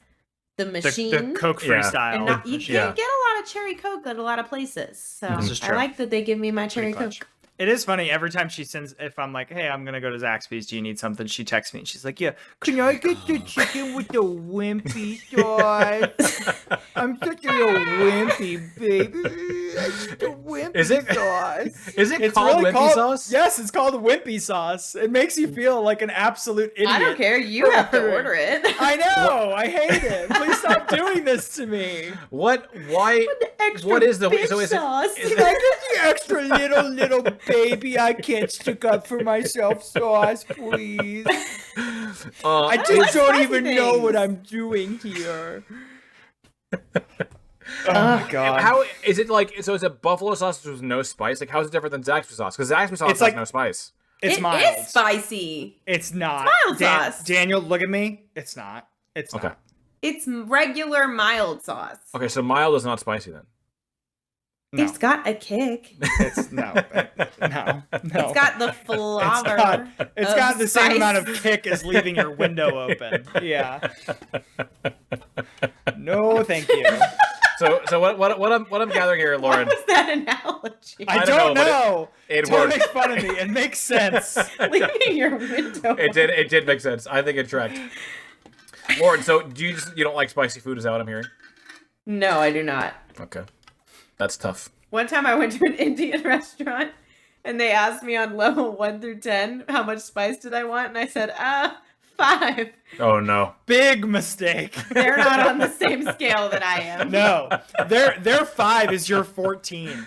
the machine, the Coke freestyle. And you can't get a lot of Cherry Coke at a lot of places. So I like that they give me my Cherry Coke. It is funny, every time she sends, if I'm like, hey, I'm going to go to Zaxby's, do you need something? She texts me and she's like, yeah, can I get the chicken with the wimpy sauce? I'm such a little wimpy, baby. The wimpy sauce. Is it called really wimpy sauce? Yes, it's called wimpy sauce. It makes you feel like an absolute idiot. I don't care. You have to order it. I know. I hate it. Please stop doing this to me. What? Why? What is the so is sauce? Can I get the extra little baby, I can't stick up for myself sauce, please. I just don't even know what I'm doing here. Oh my god. How is it like? So is it buffalo sauce with no spice? Like, how is it different than Zaxby sauce? Because Zaxby sauce has no spice. It's mild. It is spicy. It's not. It's mild sauce. Daniel, look at me. It's not. It's not. It's regular mild sauce. Okay, so mild is not spicy then. No. It's got a kick. It's no. It's got the flavor. It's got the same amount of kick as leaving your window open. Yeah. No, thank you. So what I'm gathering here, Lauren. What was that analogy? I don't know. It don't worked. Make fun of me. It makes sense. Leaving your window. It did make sense. I think it tracked. Lauren, so you don't like spicy food? Is that what I'm hearing? No, I do not. Okay. That's tough. One time I went to an Indian restaurant and they asked me on level 1 through 10 how much spice did I want, and I said, 5. Oh no. Big mistake. They're not on the same scale that I am. No. Their 5 is your 14.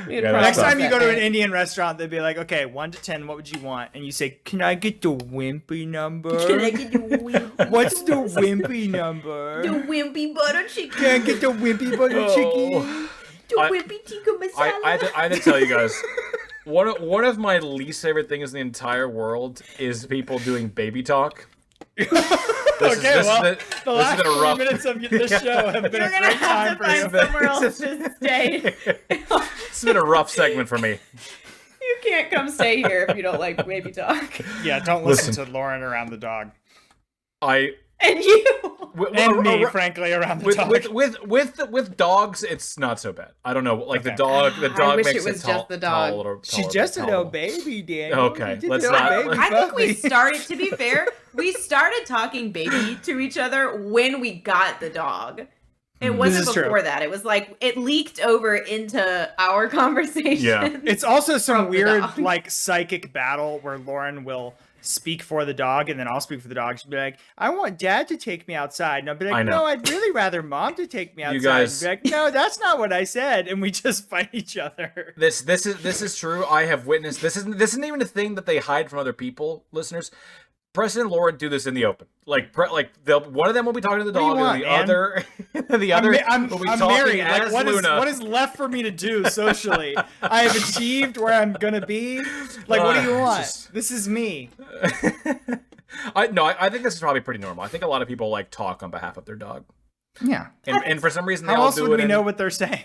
Next time you go to an Indian restaurant, they'd be like, okay, 1 to 10, what would you want? And you say, can I get the wimpy number? Can I get the wimpy? What's the wimpy number? The wimpy butter chicken. Can I get the wimpy butter chicken? The wimpy tikka masala. I had to tell you guys, one of my least favorite things in the entire world is people doing baby talk. The last 3 minutes of this show have been a great time for you. You're gonna have to find somewhere else to stay. It's been a rough segment for me. You can't come stay here if you don't like baby talk. Yeah, don't listen to Lauren around the dog. And you. And me, frankly, around the dog. With dogs, it's not so bad. I don't know, like Okay. the dog I wish makes it was just the dog. She's just a little baby, Daniel. Okay, let's not. I think we started, to be fair, we started talking baby to each other when we got the dog. It wasn't before that. It was like, it leaked over into our conversation. Yeah. It's also some weird, like, psychic battle where Lauren will speak for the dog, and then I'll speak for the dog. She'll be like, I want Dad to take me outside. And I'll be like, no, I'd really rather Mom to take me outside. You guys... And be like, no, that's not what I said. And we just fight each other. This is true. I have witnessed. This isn't even a thing that they hide from other people, listeners. Preston and Lauren do this in the open. Like one of them will be talking to the dog, and the other will be I'm talking married. as like, Luna. What is left for me to do socially? I have achieved where I'm gonna be. Like, what do you want? This is me. I think this is probably pretty normal. I think a lot of people like talk on behalf of their dog. Yeah. And for some reason, how else would we know what they're saying?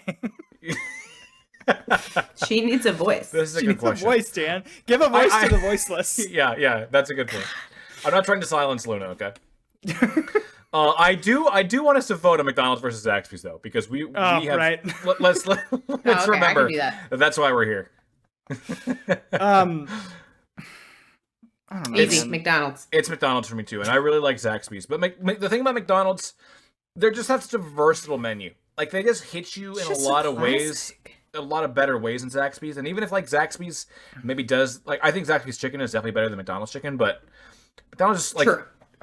She needs a voice. This is a good question. A voice, Dan. Give a voice to the voiceless. Yeah, that's a good point. I'm not trying to silence Luna, okay? I do want us to vote on McDonald's versus Zaxby's though, because we have. Right. Let's remember that's why we're here. I don't know. Easy, McDonald's. It's McDonald's for me too, and I really like Zaxby's. But the thing about McDonald's, they just have such a versatile menu. Like they just hit you in a lot of ways. A lot of better ways than Zaxby's, and even if like Zaxby's maybe does, like, I think Zaxby's chicken is definitely better than McDonald's chicken, but McDonald's just like,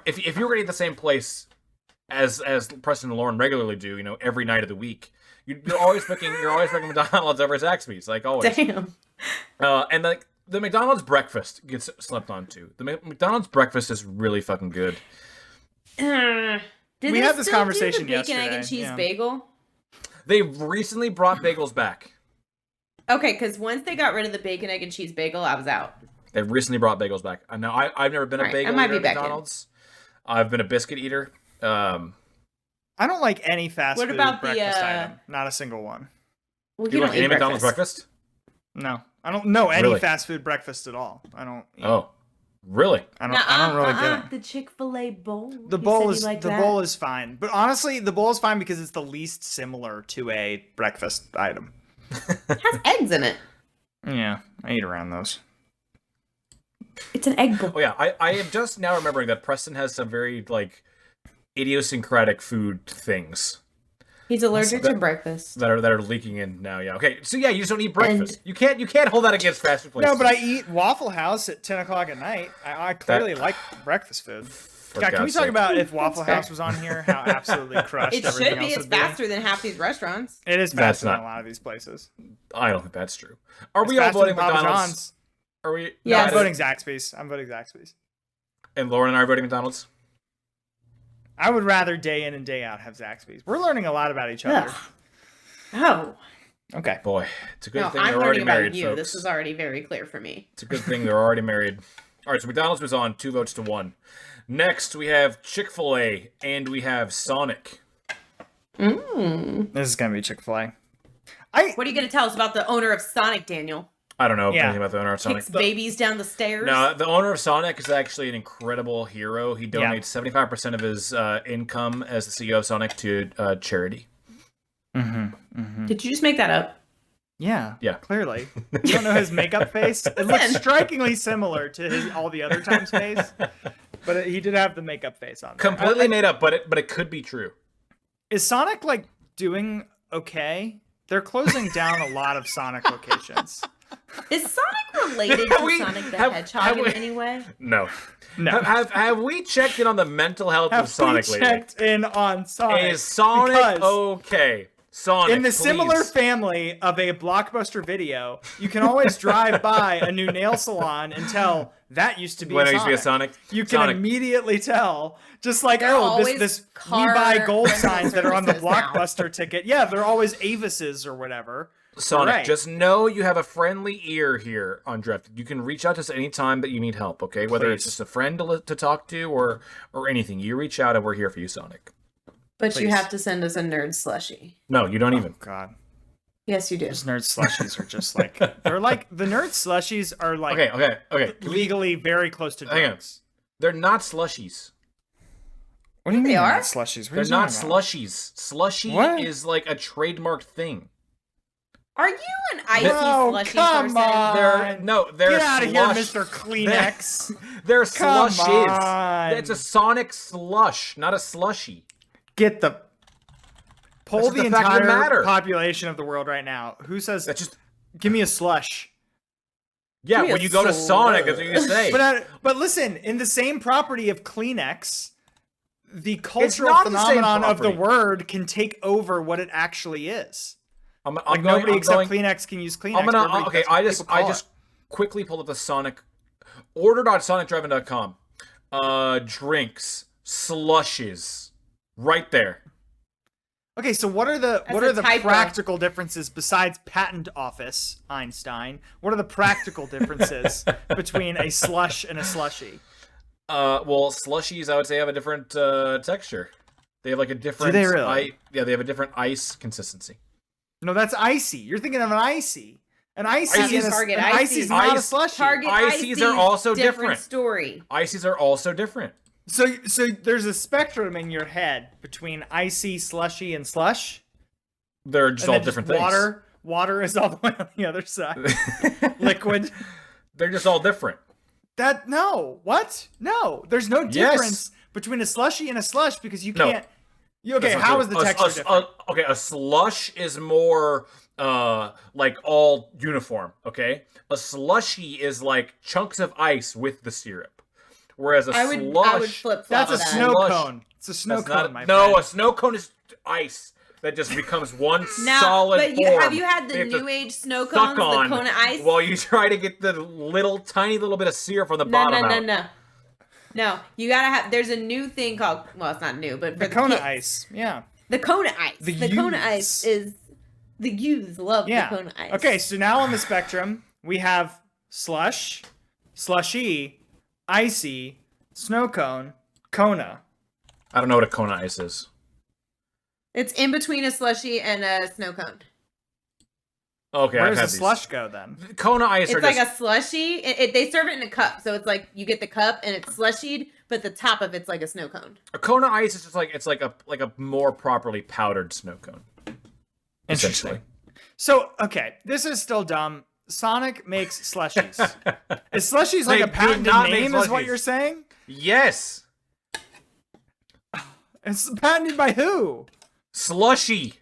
if you were to eat the same place as Preston and Lauren regularly do, every night of the week, you're always picking McDonald's over Zaxby's, like always. Damn. And like the McDonald's breakfast gets slept on too. The McDonald's breakfast is really fucking good. We had this conversation yesterday. Bacon, egg, and cheese bagel. They've recently brought bagels back. Okay, because once they got rid of the bacon, egg, and cheese bagel, I was out. They recently brought bagels back. Now, I've never been a bagel eater at McDonald's. I've been a biscuit eater. I don't like any fast food breakfast item. Not a single one. Well, you don't like any McDonald's breakfast? No. I don't know any fast food breakfast at all. I don't eat. Oh, really? I don't really get it. The Chick-fil-A bowl. The bowl is fine. But honestly, the bowl is fine because it's the least similar to a breakfast item. It has eggs in it. Yeah, I eat around those. It's an egg bowl. Oh yeah, I am just now remembering that Preston has some very like idiosyncratic food things. He's allergic to breakfast. That are leaking in now. Yeah. Okay. So yeah, you just don't eat breakfast. You can't hold that against fast food places. No, but I eat Waffle House at 10 o'clock at night. I clearly like breakfast food. God, can we talk about if Waffle House was on here? How absolutely crushed it everything should be. else It's faster than half these restaurants. It is faster than a lot of these places. I don't think that's true. Are we all voting McDonald's? Are we? Yeah, I'm voting Zaxby's. And Lauren and I are voting McDonald's. I would rather day in and day out have Zaxby's. We're learning a lot about each other. Oh. Okay. Boy, it's a good thing I'm they're already married, you. folks. This is already very clear for me. It's a good thing they're already married. All right, so McDonald's was on 2 votes to 1. Next, we have Chick-fil-A, and we have Sonic. This is going to be Chick-fil-A. What are you going to tell us about the owner of Sonic, Daniel? I don't know anything about the owner of Sonic. Kicks babies down the stairs? No, the owner of Sonic is actually an incredible hero. He donates 75% of his income as the CEO of Sonic to charity. Did you just make that up? Yeah, clearly. You don't know his makeup face? It looks strikingly similar to all the other times' face, but he did have the makeup face on. Completely made up, but it could be true. Is Sonic doing okay? They're closing down a lot of Sonic locations. Is Sonic related to Sonic the Hedgehog in any way? No. No. Have we checked in on the mental health of Sonic lately? Checked in on Sonic. Is Sonic okay? Sonic, in the please. similar family of a Blockbuster Video, you can always drive by a new nail salon and tell that used to be when a it used to be a Sonic. Sonic. You can Sonic. immediately tell. Just like, this we car buy gold rental signs that are on the services now. Blockbuster ticket. Yeah, they're always Avis's or whatever. Sonic, Right. just know you have a friendly ear here on Drafted. You can reach out to us any time that you need help, okay? Whether it's Please. just a friend to talk to or anything. You reach out and we're here for you, Sonic. But Please. you have to send us a nerd slushie. No, you don't even. God. Yes, you do. Those nerd slushies are just like, they're like, the nerd slushies are like Okay. legally very close to Hang on. drugs. They're not slushies. What do you mean They are? not slushies? What They're are you not talking about? slushies. Slushy What? is like a trademarked thing. Are you an icy No, slushy come person? on. They're Get out of here, slush. Mr. Kleenex. They're Come slushes. on. It's a Sonic slush, not a slushy. Get the... Poll That's the the fact of the entire matter. population of the world right now. Who says, That's just give me a slush? yeah. Give me When a you go to Sonic, that's what you say. But listen, in the same property of Kleenex, the cultural not the same phenomenon of the property. word can take over what it actually is. I'm Like going, nobody I'm except going, Kleenex can use Kleenex. I'm gonna but okay. that's what I people just call quickly pulled up the Sonic order.sonicdriving.com. Drinks, slushes, right there. it. Okay, so what are the a typo. practical differences besides patent office, Einstein? What are the practical differences between a slush and a slushy? Well, slushies I would say have a different texture. They have like a different. Do they really? They have a different ice consistency. No, that's icy. You're thinking of an icy. An icy Icy is is Target an icy. icy is not a Ice- slushy. Target Ices are also different. story. Ices are also different. So there's a spectrum in your head between icy, slushy, and slush. They're just And all then different water, things. Water is all the way on the other side. Liquid. They're just all different. No. There's no difference between a slushy and a slush because you No. can't. Okay, That's not how true. is the texture different? Okay, a slush is more like all uniform. Okay, a slushy is like chunks of ice with the syrup, whereas a I would slush. flip flop That's a that. snow Slush. cone. It's a snow That's cone, not, my no, friend. a snow cone is ice that just becomes one Now, solid but form. have you had They the have to new age snow suck cones, the on Kona ice? while you try to get the tiny little bit of syrup on the bottom out. No, you gotta have. There's a new thing called. Well, it's not new, but for The the Kona kids. ice. Yeah. The Kona ice. The The Kona youths. ice is the youths love Yeah. the Kona ice. Okay, so now on the spectrum, we have slush, slushy, icy, snow cone, Kona. I don't know what a Kona ice is. It's in between a slushy and a snow cone. Okay, Where I've does had the these. slush go then? Kona ice It's are like just a slushy. They serve it in a cup, so it's like you get the cup and it's slushied, but the top of it's like a snow cone. a Kona ice is just like it's like a more properly powdered snow cone. Interesting. So, okay, this is still dumb. Sonic makes slushies. Is slushies like They a do patented not make name, is what slushies. you're saying? Yes, It's patented by who? slushy.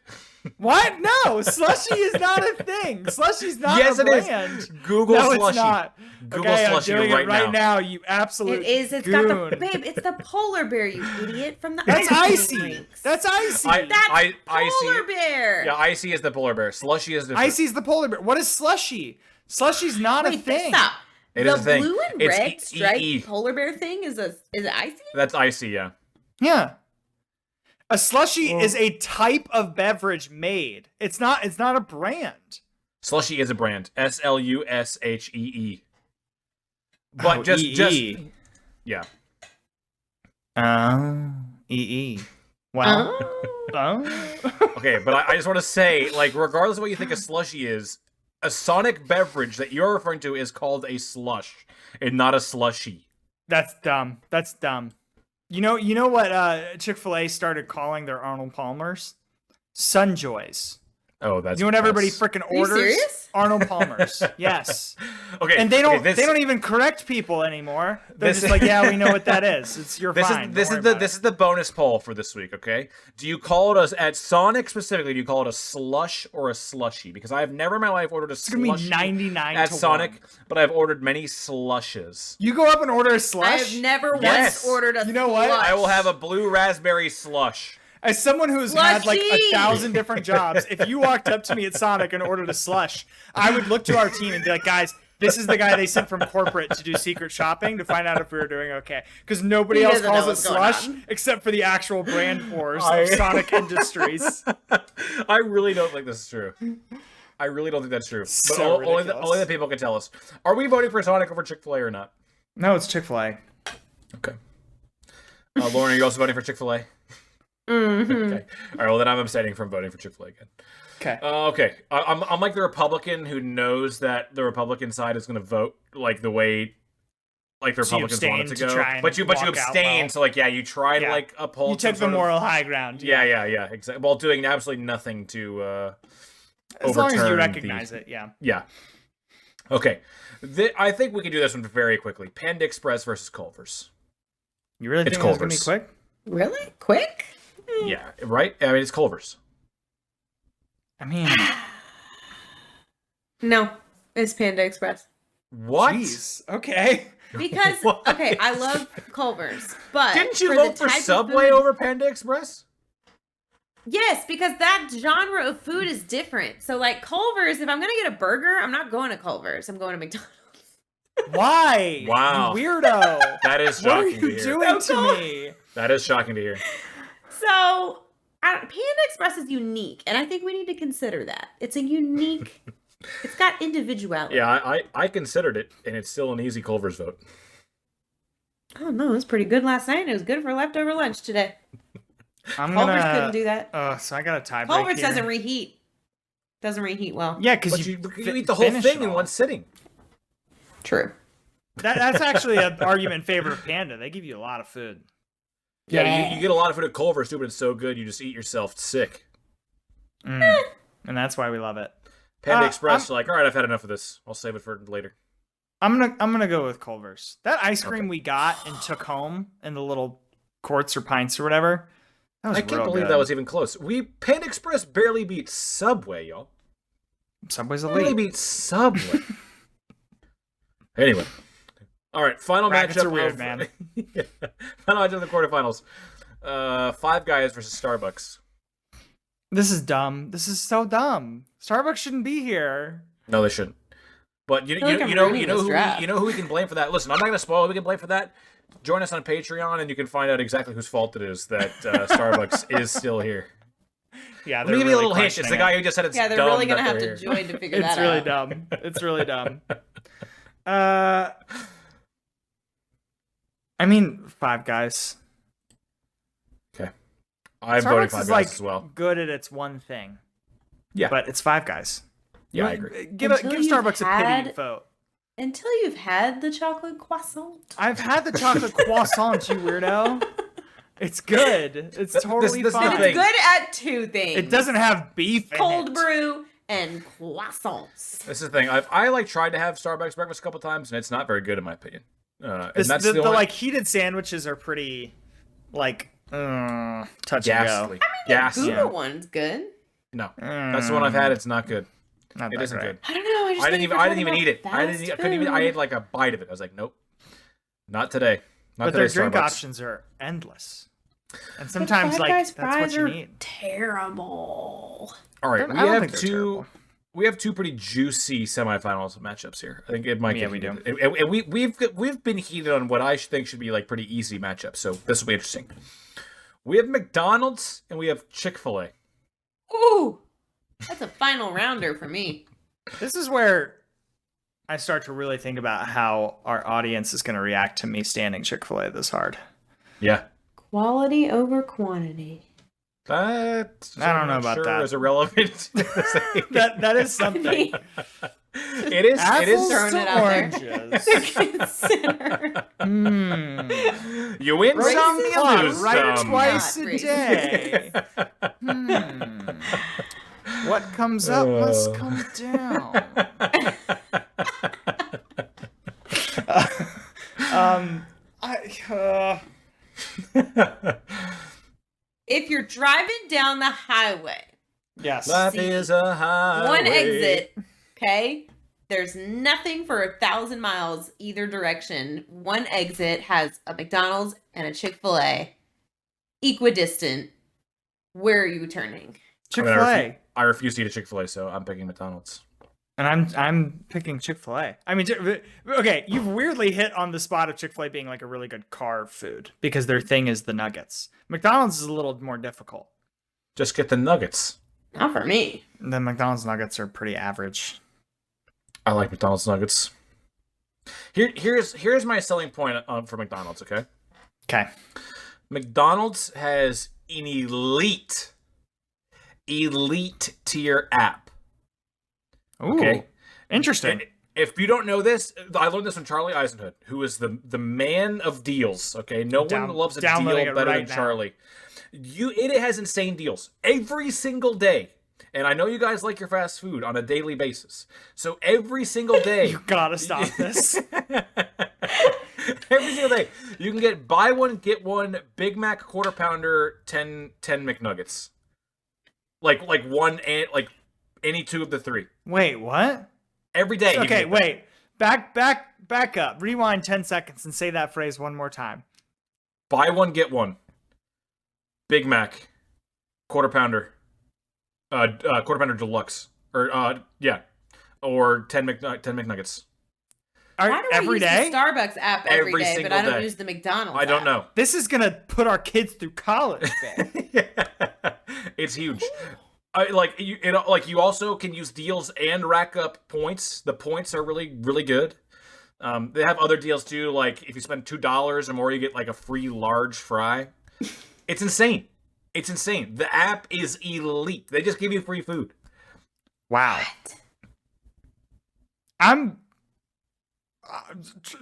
What? No, slushy is not a thing. Slushy's not Yes, a it is. brand. Google No, slushy. it's not. Google okay, slushy I'm doing right it right now. now. You absolute It is. It's goon. got the babe. It's the polar bear, you idiot, from the That's ice cream icy. rinks. That's icy. That's Icy. polar bear. Yeah, icy is the polar bear. Slushy is different. Icy's the polar bear. What is slushy? Slushy's not a Wait, thing. stop. It the is a thing. blue and It's red striped E. polar bear thing is it icy? That's icy. Yeah. Yeah. A slushy is a type of beverage made. It's not a brand. Slushy is a brand. SLUSHEE. But Oh, just EE. yeah. EE. Well. Okay, but I just want to say, like, regardless of what you think a slushy is, a Sonic beverage that you're referring to is called a slush and not a slushy. That's dumb. That's dumb. You know what Chick-fil-A started calling their Arnold Palmers? Sunjoys. Oh, that's. You know what everybody freaking orders? Serious? Arnold Palmer's. Yes. Okay. And they don't even correct people anymore. They're just like, yeah, we know what that is. It's your fine. This is the bonus poll for this week. Okay. Do you call it at Sonic specifically? Do you call it a slush or a slushy? Because I have never in my life ordered a slushie. It's gonna be 99 at to Sonic, 1. but I've ordered many slushes. You go up and order a slush. I have never once ordered a. You know what? Slush. I will have a blue raspberry slush. As someone who's had like 1,000 different jobs, if you walked up to me at Sonic and ordered a slush, I would look to our team and be like, guys, this is the guy they sent from corporate to do secret shopping to find out if we were doing okay. Because nobody else calls it slush except for the actual brand wars of Sonic Industries. I really don't think this is true. I really don't think that's true. So but only the people can tell us. Are we voting for Sonic over Chick-fil-A or not? No, it's Chick-fil-A. Okay. Lauren, are you also voting for Chick-fil-A? Mm-hmm. Okay. All right. Well, then I'm abstaining from voting for Chick-fil-A again. Okay. Okay. I'm like the Republican who knows that the Republican side is going to vote like the way like the Republicans want it to go. But you abstain. So like, yeah, you try to like uphold. You took the moral high ground. Yeah. Exactly. While doing absolutely nothing to as long as you recognize it. Yeah. Yeah. Okay. I think we can do this one very quickly. Panda Express versus Culver's. You really think it's going to be quick? Really? Quick? Yeah, right? I mean, it's Culver's. I mean... No, it's Panda Express. What? Jeez. Okay. Because, okay, I love Culver's, but... Didn't you vote for Subway over Panda Express? Yes, because that genre of food is different. So, like, Culver's, if I'm going to get a burger, I'm not going to Culver's. I'm going to McDonald's. Why? Wow. You weirdo. That is shocking to hear. What are you doing to me? That is shocking to hear. So, Panda Express is unique, and I think we need to consider that. It's a unique... It's got individuality. Yeah, I considered it, and it's still an easy Culver's vote. Oh, no, it was pretty good last night, and it was good for leftover lunch today. Culver's couldn't do that. So I got a tie break Culver's here. doesn't reheat. Doesn't reheat well. Yeah, because you eat the whole thing in one sitting. True. That's actually an argument in favor of Panda. They give you a lot of food. Yeah, you get a lot of food at Culver's too, but it's so good you just eat yourself sick. And that's why we love it. Panda Express, you're like, all right, I've had enough of this. I'll save it for later. I'm gonna go with Culver's. That ice cream we got and took home in the little quarts or pints or whatever. That was I can't believe that was even close. Panda Express barely beat Subway, y'all. Subway's elite. Barely beat Subway. Anyway. All right, final matchup. Weird, man. Final matchup of the quarterfinals. Five Guys versus Starbucks. This is dumb. This is so dumb. Starbucks shouldn't be here. No, they shouldn't. But you know who we can blame for that. Listen, I'm not going to spoil who we can blame for that. Join us on Patreon, and you can find out exactly whose fault it is that Starbucks is still here. Yeah, they're maybe really a little hint. It's the guy who just said it's dumb. Yeah, they're really going to have to join to figure that out. It's really dumb. It's really dumb. I mean, Five Guys. Okay. I'm Starbucks voting Five is Guys as well. Good at its one thing. Yeah. But it's Five Guys. Yeah, I agree. Give Starbucks a pity vote. Until you've had the chocolate croissant. I've had the chocolate croissant, you weirdo. It's good. It's totally fine. It's good at two things. It doesn't have beef in Cold it. brew and croissants. This is the thing. I tried to have Starbucks breakfast a couple times, and it's not very good in my opinion. And that's the like heated sandwiches are pretty touch and go. The Gouda one's good. No, that's the one I've had. It's not good. It isn't good. I don't know. I didn't even eat it. I couldn't even. I ate like a bite of it. I was like, nope, not today. Not but today, their drink Starbucks. options are endless, and sometimes that's what you need. Terrible. All right, we have two pretty juicy semifinals matchups here. I think it might. Yeah, we do. And we've been heated on what I think should be like pretty easy matchups. So this will be interesting. We have McDonald's and we have Chick-fil-A. Ooh, that's a final rounder for me. This is where I start to really think about how our audience is going to react to me standing Chick-fil-A this hard. Yeah. Quality over quantity. I don't know about that. Is irrelevant. that is something. It is. Apples it is throwing it out there. You win some, you lose right some. Twice a day. What comes up must come down. If you're driving down the highway, yes, life is a highway. One exit, okay? There's nothing for 1,000 miles either direction. One exit has a McDonald's and a Chick-fil-A. Equidistant. Where are you turning? Chick-fil-A. I refuse to eat a Chick-fil-A, so I'm picking McDonald's. And I'm picking Chick-fil-A. I mean, okay, you've weirdly hit on the spot of Chick-fil-A being like a really good carb food because their thing is the nuggets. McDonald's is a little more difficult. Just get the nuggets. Not for me. The McDonald's nuggets are pretty average. I like McDonald's nuggets. Here's my selling point for McDonald's, okay? Okay. McDonald's has an elite tier app. Ooh, okay. Interesting. And if you don't know this, I learned this from Charlie Eisenhood, who is the man of deals. Okay, no one loves a deal better than Charlie. It has insane deals every single day. And I know you guys like your fast food on a daily basis. So every single day... You gotta stop this. Every single day, you can get buy one, get one Big Mac Quarter Pounder 10 McNuggets. Like one and like any two of the three. Wait, what? Every day. Okay, wait. Back up. Rewind 10 seconds and say that phrase one more time. Buy one, get one. Big Mac Quarter Pounder. Quarter Pounder Deluxe, or 10 McNuggets. Why do every use day? The Starbucks app every day, but I don't use the McDonald's I don't app. know. This is gonna put our kids through college, man. It's huge. You also can use deals and rack up points. The points are really, really good. They have other deals too, like if you spend $2 or more, you get like a free large fry. It's insane. It's insane. The app is elite. They just give you free food. Wow. What? I'm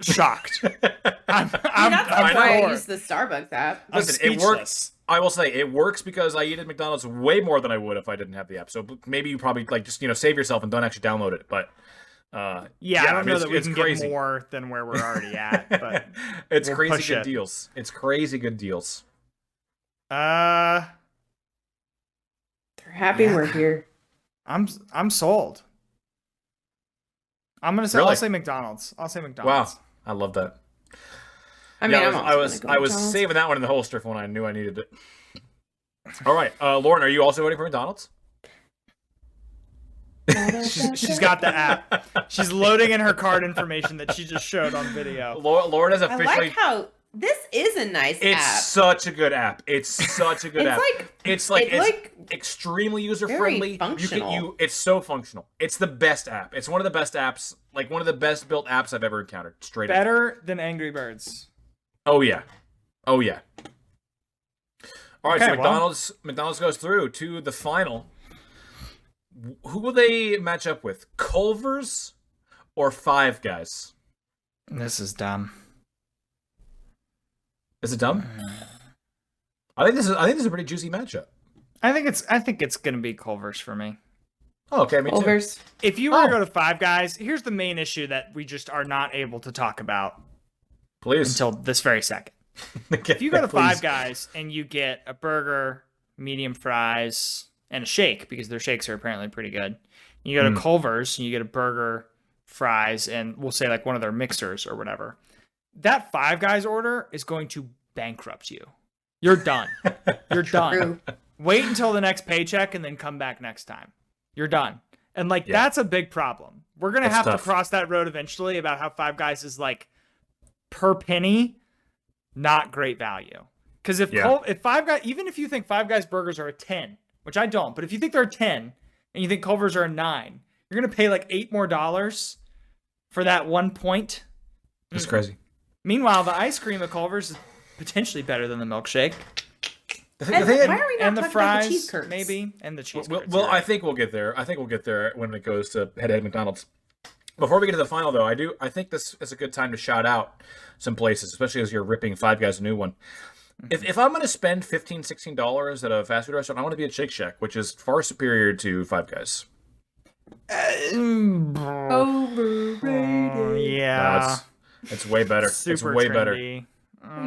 shocked. That's why I use the Starbucks app. Listen, it works. I will say it works because I eat at McDonald's way more than I would if I didn't have the app. So maybe you probably just save yourself and don't actually download it. But I don't know that we can get more than where we're already at. But it's crazy good deals. It's crazy good deals. They're happy we're here. I'm sold. I'm gonna say I'll say McDonald's. Wow, I love that. I mean, I was saving that one in the holster for when I knew I needed it. All right, Lauren, are you also voting for McDonald's? She's got the app. She's loading in her card information that she just showed on video. Lauren has officially. I like how this is a nice app. It's such a good app. It's extremely user friendly. Functional. It's so functional. It's the best app. It's one of the best apps, like one of the best built apps I've ever encountered. Straight up. Better than Angry Birds. Oh yeah. All right, so McDonald's goes through to the final. Who will they match up with? Culver's or Five Guys? This is dumb. Is it dumb? I think this is a pretty juicy matchup. I think it's gonna be Culver's for me. Oh, okay, me Culver's. too. If you were to go to Five Guys, here's the main issue that we just are not able to talk about. Please. Until this very second. If you go to Five Guys and you get a burger, medium fries, and a shake, because their shakes are apparently pretty good. You go to Culver's and you get a burger, fries, and we'll say like one of their mixers or whatever. That Five Guys order is going to bankrupt you. You're done. You're done. Wait until the next paycheck and then come back next time. You're done. And that's a big problem. We're going to have to cross that road eventually about how Five Guys is like per penny, not great value. Because if Five Guys, even if you think Five Guys burgers are a 10, which I don't, but if you think they're a 10 and you think Culver's are a 9, you're going to pay like $8 more for that 1 point. That's crazy. Meanwhile, the ice cream at Culver's is potentially better than the milkshake. Why are we not and the talking fries, about the cheese curds? maybe, and the cheese curds. Well, I think we'll get there. I think we'll get there when it goes to head-to-head McDonald's. Before we get to the final, though, I think this is a good time to shout out some places, especially as you're ripping Five Guys a new one. If I'm going to spend $15-$16 at a fast food restaurant, I want to be at Shake Shack, which is far superior to Five Guys. Overrated. Yeah. It's way better. Super it's way trendy. Better.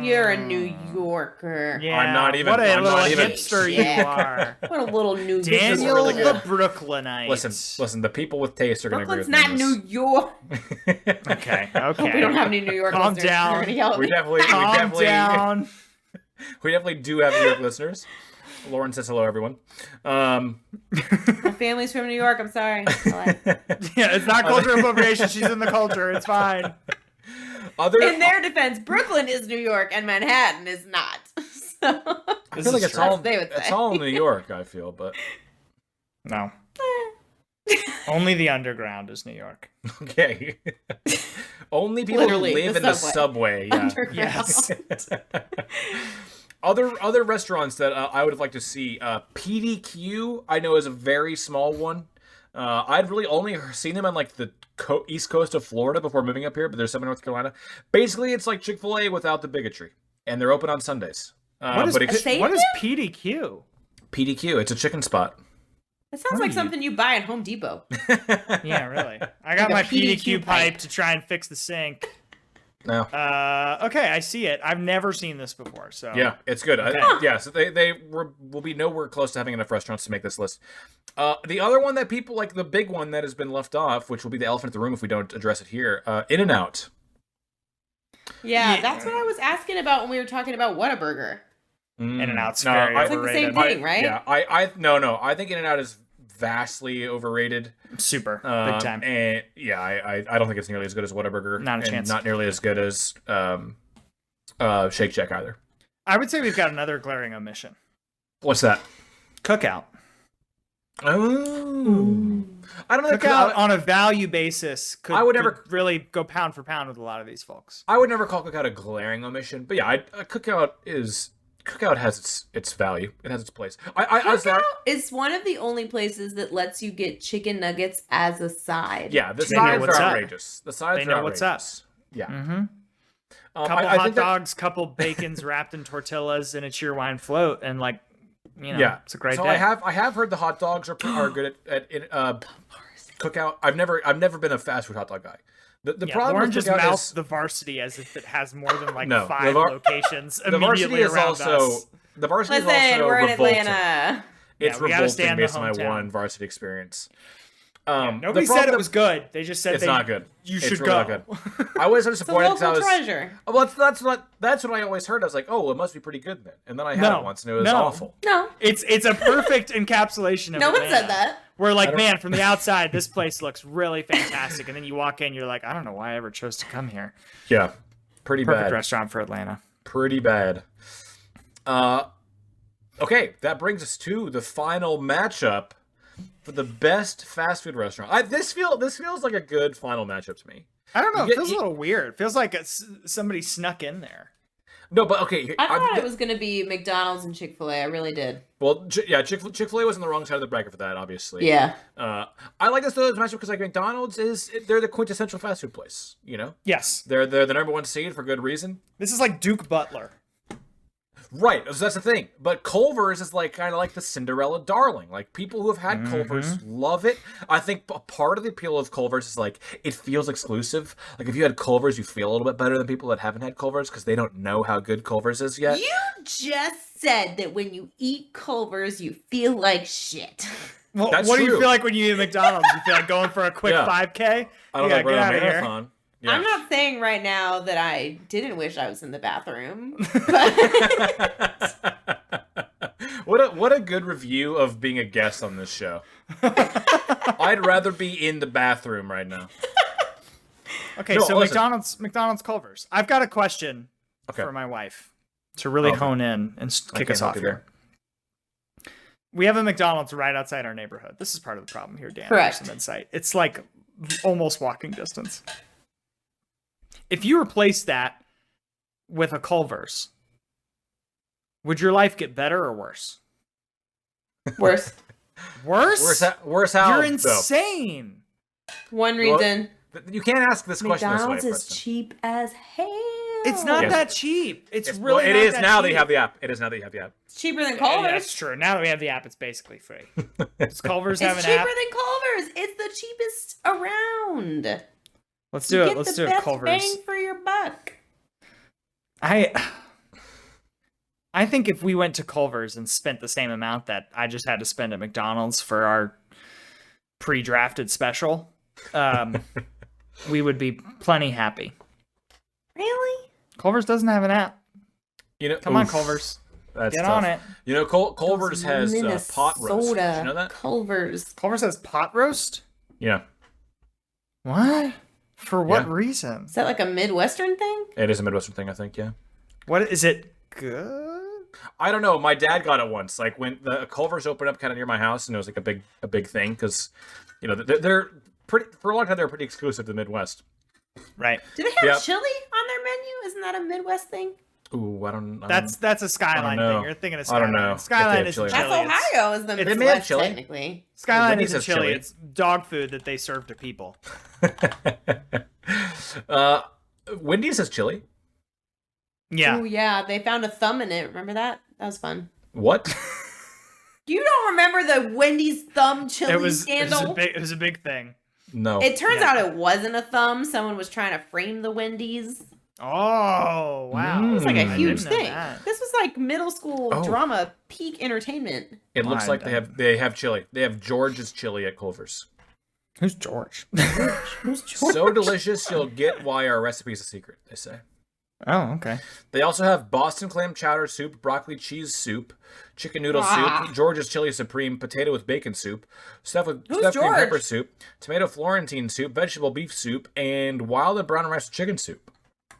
You're a New Yorker. Yeah. I'm not even. What a I'm little not even. hipster you are. What a little New Yorker. Daniel really the Brooklynite. Listen. The people with taste are going to agree with Brooklyn's me. not New York. Okay. Hope we don't have any New York Calm listeners. down. They're gonna yell at me. Calm down. We definitely do have New York listeners. Lauren says hello, everyone. My family's from New York. I'm sorry. Yeah, it's not cultural appropriation. She's in the culture. It's fine. In their defense, Brooklyn is New York and Manhattan is not. So I feel like it's all New York. I feel, but no. Only the underground is New York. Okay. Only people Literally, who live the in the subway. Yeah. Yes. Other restaurants that I would have liked to see. PDQ, I know, is a very small one. I'd really only seen them on like the east coast of Florida before moving up here, but there's some in North Carolina. Basically, it's like Chick-fil-A without the bigotry, and they're open on Sundays. What is PDQ? PDQ, it's a chicken spot. It sounds like something you buy at Home Depot. Yeah, really. I got my PDQ pipe to try and fix the sink. No. Okay, I see it. I've never seen this before, so yeah, it's good. Okay. So they will be nowhere close to having enough restaurants to make this list. The other one that people like, the big one that has been left off, which will be the elephant in the room if we don't address it here, In-N-Out. Yeah, that's what I was asking about when we were talking about Whataburger. In-N-Out's very it's overrated. like the same thing, right? Yeah, I think In-N-Out is vastly overrated. Super big time. And yeah, I don't think it's nearly as good as Whataburger. Not a chance. Not nearly as good as Shake Shack either. I would say we've got another glaring omission. What's that? Cookout. Oh, I don't know. Cookout on a value basis could really go pound for pound with a lot of these folks. I would never call Cookout a glaring omission, but yeah, Cookout has its value. It has its place. Cookout is one of the only places that lets you get chicken nuggets as a side. Yeah, the sides are outrageous. The sides they know what's up. Yeah. Mm-hmm. Couple hot dogs, couple bacons wrapped in tortillas, and a cheerwine float, and like, you know, it's a great day. I have heard the hot dogs are good at Cookout. I've never been a fast food hot dog guy. The problem Lauren with just Cookout mouthed the Varsity as if it has more than like 5 locations immediately around us. The Varsity Listen, is also we're in revolting. Atlanta. It's revolting based on my hometown. one Varsity experience. Nobody said it was good. They just said it's not good. You should really go. Not good. I was disappointed because I was treasure. Well, that's what I always heard. I was like, oh, it must be pretty good then. And then I had it once, and it was awful. No, it's a perfect encapsulation of no Atlanta. one said that. We're like, man, from the outside, this place looks really fantastic, and then you walk in, you're like, I don't know why I ever chose to come here. Yeah, pretty Perfect bad. restaurant for Atlanta. Pretty bad. Okay, that brings us to the final matchup for the best fast food restaurant. This feels like a good final matchup to me. I don't know. It feels a little weird. It feels like somebody snuck in there. No, but okay. I thought it was going to be McDonald's and Chick-fil-A. I really did. Well, Chick-fil-A was on the wrong side of the bracket for that, obviously. Yeah. I like this matchup because like McDonald's they're the quintessential fast food place. You know. Yes. They're the number one seed for good reason. This is like Duke Butler. Right, so that's the thing. But Culver's is like kind of like the Cinderella darling. Like people who have had Culver's love it. I think a part of the appeal of Culver's is like it feels exclusive. Like if you had Culver's, you feel a little bit better than people that haven't had Culver's because they don't know how good Culver's is yet. You just said that when you eat Culver's, you feel like shit. Well, what do you feel like when you eat McDonald's? You feel like going for a quick 5K? I don't know, get out of marathon. Here. Yeah. I'm not saying right now that I didn't wish I was in the bathroom. What a good review of being a guest on this show. I'd rather be in the bathroom right now. Okay, so listen. McDonald's Culver's. I've got a question for my wife to really hone in and kick us off here. We have a McDonald's right outside our neighborhood. This is part of the problem here, Dan. Correct. Some insight. It's like almost walking distance. If you replace that with a Culver's, would your life get better or worse? Worse. Worse? Worse how? You're insane. One reason. Well, you can't ask this question McDonald's this way, is cheap as hell. It's not that cheap. It's really well, it not is that now cheap. that you have the app. It is now that you have the app. It's cheaper than Culver's. Yeah, that's true. Now that we have the app, it's basically free. Does Culver's have an It's app? cheaper than Culver's. It's the cheapest around. Let's do it. Let's do it. Culver's. Bang for your buck. I think if we went to Culver's and spent the same amount that I just had to spend at McDonald's for our pre-drafted special, we would be plenty happy. Really? Culver's doesn't have an app. Come on, Culver's. That's Get tough. on it. Culver's has pot roast. Did you know that? Culver's has pot roast? Yeah. What? For what reason? Is that like a Midwestern thing? It is a Midwestern thing, I think, yeah. What is it good? I don't know. My dad got it once. Like when the Culver's opened up kind of near my house, and it was like a big thing because, they're pretty for a long time. They were pretty exclusive to the Midwest. Right. Do they have chili on their menu? Isn't that a Midwest thing? Ooh, I don't. That's a Skyline thing. You're thinking of Skyline. I don't know. Skyline isn't chili. That's Ohio is the Midwest technically. Skyline isn't chili. It's dog food that they serve to people. Wendy's has chili. Yeah. Oh yeah, they found a thumb in it. Remember that? That was fun. What? You don't remember the Wendy's thumb chili scandal? It was a big thing. No. It turns out it wasn't a thumb. Someone was trying to frame the Wendy's. Oh, wow. It was like a huge thing. This was like middle school drama, peak entertainment. It looks like they have chili. They have George's chili at Culver's. Who's George? Who's George? So delicious, you'll get why our recipe is a secret, they say. Oh, okay. They also have Boston clam chowder soup, broccoli cheese soup, chicken noodle soup, George's chili supreme, potato with bacon soup, stuffed cream pepper soup, tomato Florentine soup, vegetable beef soup, and wild and brown rice chicken soup.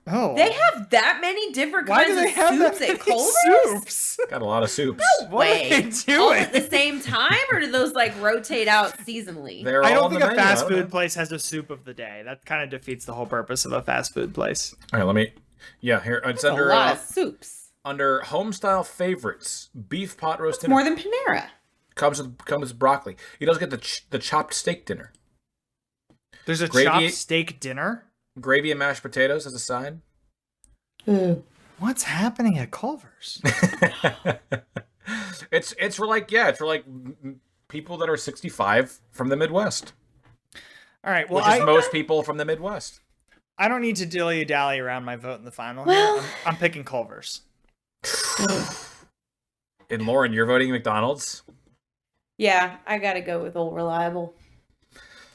Oh. They have that many different kinds of soups at Culver's? Soups? Got a lot of soups. No way. All at the same time, or do those like rotate out seasonally? I don't think a fast food place has a soup of the day. That kind of defeats the whole purpose of a fast food place. All right, let me... Yeah, here it's under a lot of soups. Under homestyle favorites, beef pot roast dinner. More than Panera. Comes with broccoli. You don't get the chopped steak dinner. There's a chopped steak dinner? Gravy and mashed potatoes as a side. What's happening at Culver's? It's for like people that are 65 from the Midwest. All right, well, which is most people from the Midwest. I don't need to dilly-dally around my vote in the final. Well, I'm picking Culver's. And Lauren, you're voting McDonald's? Yeah, I gotta go with Old Reliable.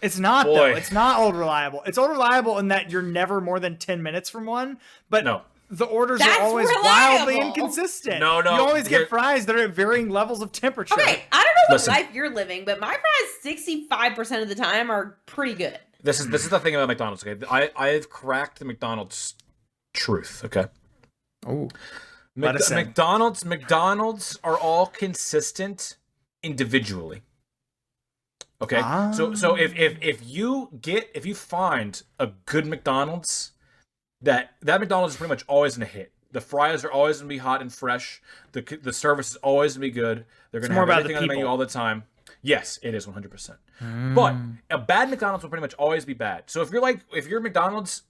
It's not, though. It's not Old Reliable. It's Old Reliable in that you're never more than 10 minutes from one, but no. The orders are always wildly inconsistent. No. You always get fries that are at varying levels of temperature. Okay, I don't know what life you're living, but my fries 65% of the time are pretty good. This is the thing about McDonald's, okay? I've cracked the McDonald's truth, okay? Oh. McDonald's are all consistent individually. Okay? So if you find a good McDonald's, that McDonald's is pretty much always gonna hit. The fries are always gonna be hot and fresh. The service is always gonna be good. They're gonna have everything on the menu all the time. Yes, it is 100%. But a bad McDonald's will pretty much always be bad. So if you're McDonald's,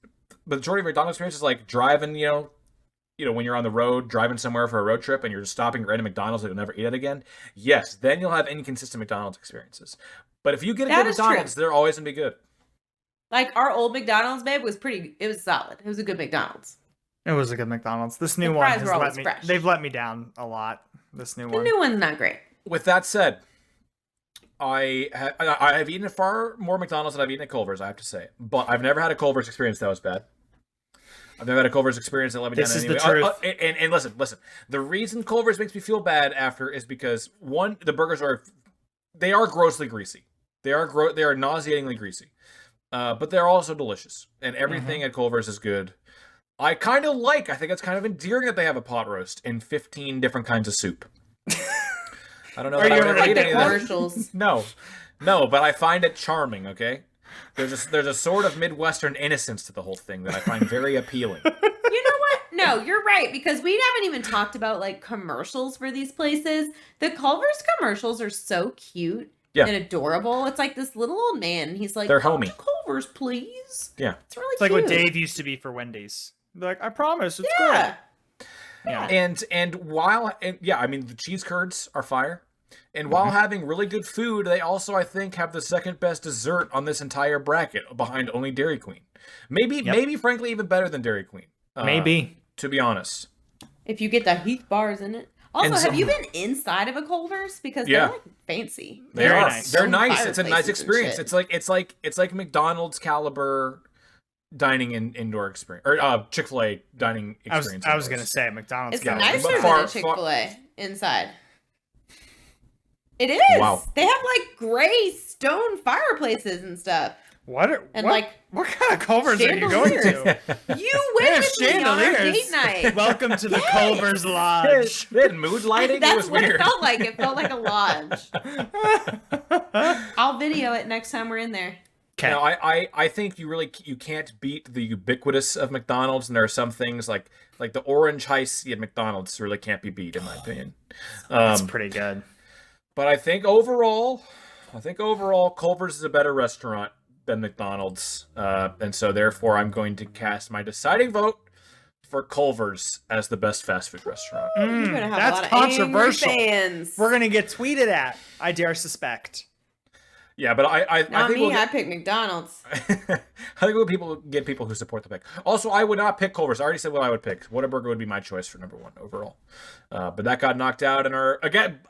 the majority of McDonald's experience is like driving, when you're on the road, driving somewhere for a road trip and you're just stopping right at McDonald's that you'll never eat it again. Yes, then you'll have inconsistent McDonald's experiences. But if you get a good McDonald's, they're always gonna be good. Like our old McDonald's, babe, it was solid. It was a good McDonald's. It was a good McDonald's. This new one they've let me down a lot. This new one. The new one's not great. With that said, I have eaten at far more McDonald's than I've eaten at Culver's, I have to say. But I've never had a Culver's experience that was bad. I've never had a Culver's experience that let me down anyway. This is the truth. And listen. The reason Culver's makes me feel bad after is because, one, the burgers are grossly greasy. They are nauseatingly greasy. But they're also delicious. And everything at Culver's is good. I think it's kind of endearing that they have a pot roast and 15 different kinds of soup. I don't know. Are you like the commercials? No, but I find it charming. Okay, there's a sort of Midwestern innocence to the whole thing that I find very appealing. You know what? No, you're right, because we haven't even talked about like commercials for these places. The Culver's commercials are so cute and adorable. It's like this little old man. He's like, they're homey. Culver's, please. Yeah, it's really cute. Like what Dave used to be for Wendy's. They're like, I promise, it's good. Yeah. And I mean, the cheese curds are fire. And while having really good food, they also, I think, have the second best dessert on this entire bracket behind only Dairy Queen. Maybe, frankly, even better than Dairy Queen. Maybe. To be honest. If you get the Heath bars in it. Also, have you been inside of a Culver's? Because they're like fancy. They're nice. They're nice. It's a nice experience. It's like McDonald's caliber dining and indoor experience, or Chick-fil-A dining experience. I was gonna say McDonald's. It's nicer than a Chick-fil-A inside. It is. Wow. They have like gray stone fireplaces and stuff. What kind of Culver's are you going to? You went with me on our date night. Welcome to the Culver's Lodge. They had mood lighting. That's what weird. It felt like. It felt like a lodge. I'll video it next time we're in there. Okay. No, I think you can't beat the ubiquitous of McDonald's, and there are some things like the orange Hi-C at McDonald's really can't be beat, in my opinion. That's pretty good. But I think overall, Culver's is a better restaurant than McDonald's, and so therefore I'm going to cast my deciding vote for Culver's as the best fast food restaurant. That's controversial. We're gonna get tweeted at, I dare suspect. Yeah, but I think I pick McDonald's. I think we'll get people who support the pick. Also, I would not pick Culver's. I already said what I would pick. Whataburger would be my choice for number one overall. But that got knocked out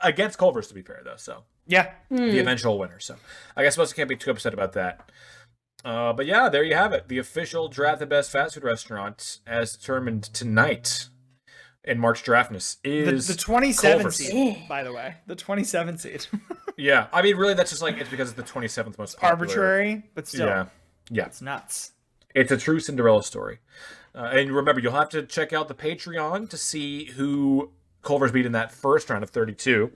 against Culver's, to be fair, though. So yeah, the eventual winner. So I guess most can't be too upset about that. But yeah, there you have it. The official draft the best fast food restaurant as determined tonight in March Draftness is the 27 Culver's. seed, by the way. The 27 seed. Yeah, I mean, really, that's just like, it's because it's the 27th most popular. Arbitrary, but still. Yeah. It's nuts. It's a true Cinderella story. And remember, you'll have to check out the Patreon to see who Culver's beat in that first round of 32.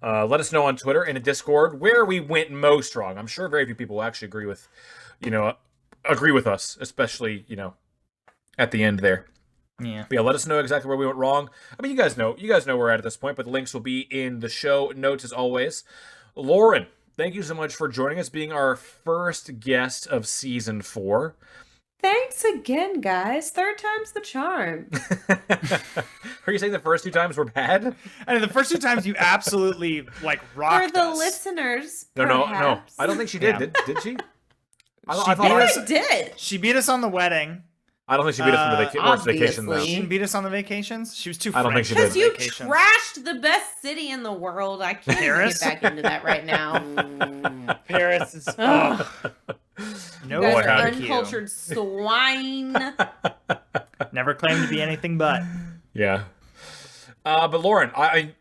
Let us know on Twitter and in Discord where we went most wrong. I'm sure very few people will actually agree with us, especially, at the end there. Yeah. But yeah, let us know exactly where we went wrong. I mean, you guys know where we're at this point, but the links will be in the show notes as always. Lauren, thank you so much for joining us, being our first guest of season 4. Thanks again, guys. Third time's the charm. Are you saying the first 2 times were bad? I mean, the first 2 times you absolutely rocked For the us. Listeners, No. perhaps. I don't think she did. Did she? I did. She beat us on the wedding. I don't think she beat us on the vacation, though. She didn't beat us on the vacations? She was too I don't think she did. Because you trashed the best city in the world. I can't Paris? get back into that right now. Paris is... No, you guys are uncultured swine. Never claimed to be anything but. Yeah. But Lauren,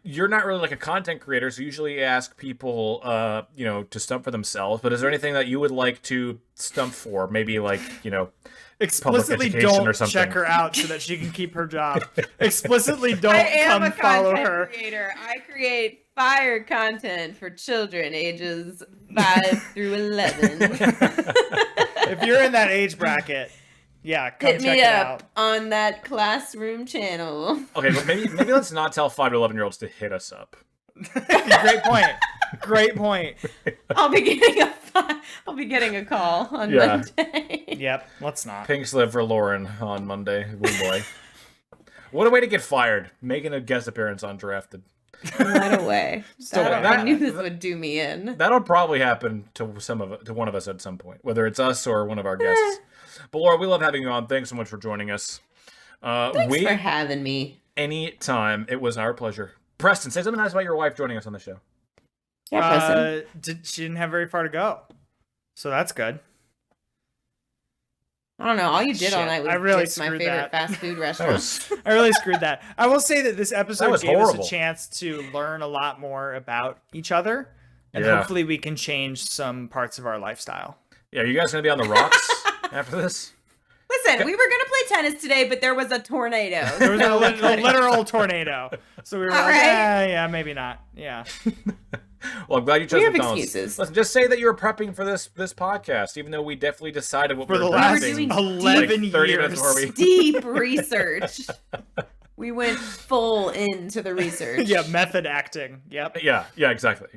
you're not really like a content creator, so usually ask people, to stump for themselves. But is there anything that you would like to stump for? Maybe like, explicitly don't check her out so that she can keep her job. Explicitly don't come follow her. Creator. I create fire content for children ages 5 through 11. If you're in that age bracket, yeah, come Hit check me it up out on that classroom channel. Okay, but maybe let's not tell 5 to 11-year-olds to hit us up. Great point. I'll be getting a call on Monday. Yep, let's not. Pink slip for Lauren on Monday. Oh boy. What a way to get fired, making a guest appearance on Drafted. Right away. I knew this would do me in. That'll probably happen to one of us at some point, whether it's us or one of our guests. But Laura, we love having you on. Thanks so much for joining us. Thanks for having me. Anytime. It was our pleasure. Preston, say something nice about your wife joining us on the show. Yeah, Preston. She didn't have very far to go, so that's good. I don't know. All you did all night was my favorite that. fast food restaurant. I really screwed that. I will say that this episode gave horrible. us a chance to learn a lot more about each other, and hopefully we can change some parts of our lifestyle. Yeah, are you guys going to be on the rocks after this? Listen, we were going to play tennis today, but there was a tornado. There was a literal tornado. So we were yeah, maybe not. Yeah. Well, I'm glad you chose McDonald's. Excuses. Listen, just say that you were prepping for this podcast, even though we definitely decided what for the last 11 years. Deep research. We went full into the research. Yeah, method acting. Yep. Yeah, exactly.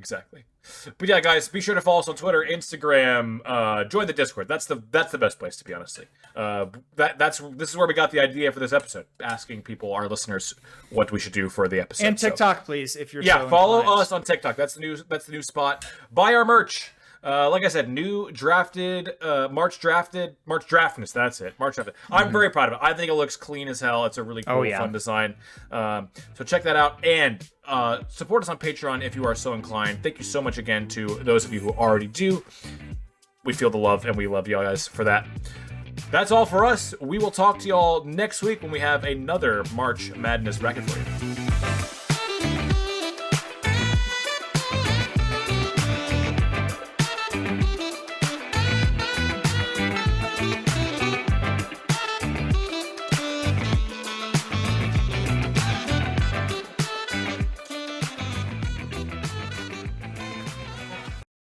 But yeah, guys, be sure to follow us on Twitter, Instagram, join the Discord. That's the best place, to be honestly. This is where we got the idea for this episode, asking people, our listeners, what we should do for the episode. And TikTok, please, if you're follow us on TikTok. That's the new spot. Buy our merch. Like I said, new drafted, March draftness. That's it. March drafted. I'm very proud of it. I think it looks clean as hell. It's a really cool, fun design. So check that out and support us on Patreon if you are so inclined. Thank you so much again to those of you who already do. We feel the love and we love y'all guys for that. That's all for us. We will talk to y'all next week when we have another March Madness bracket for you.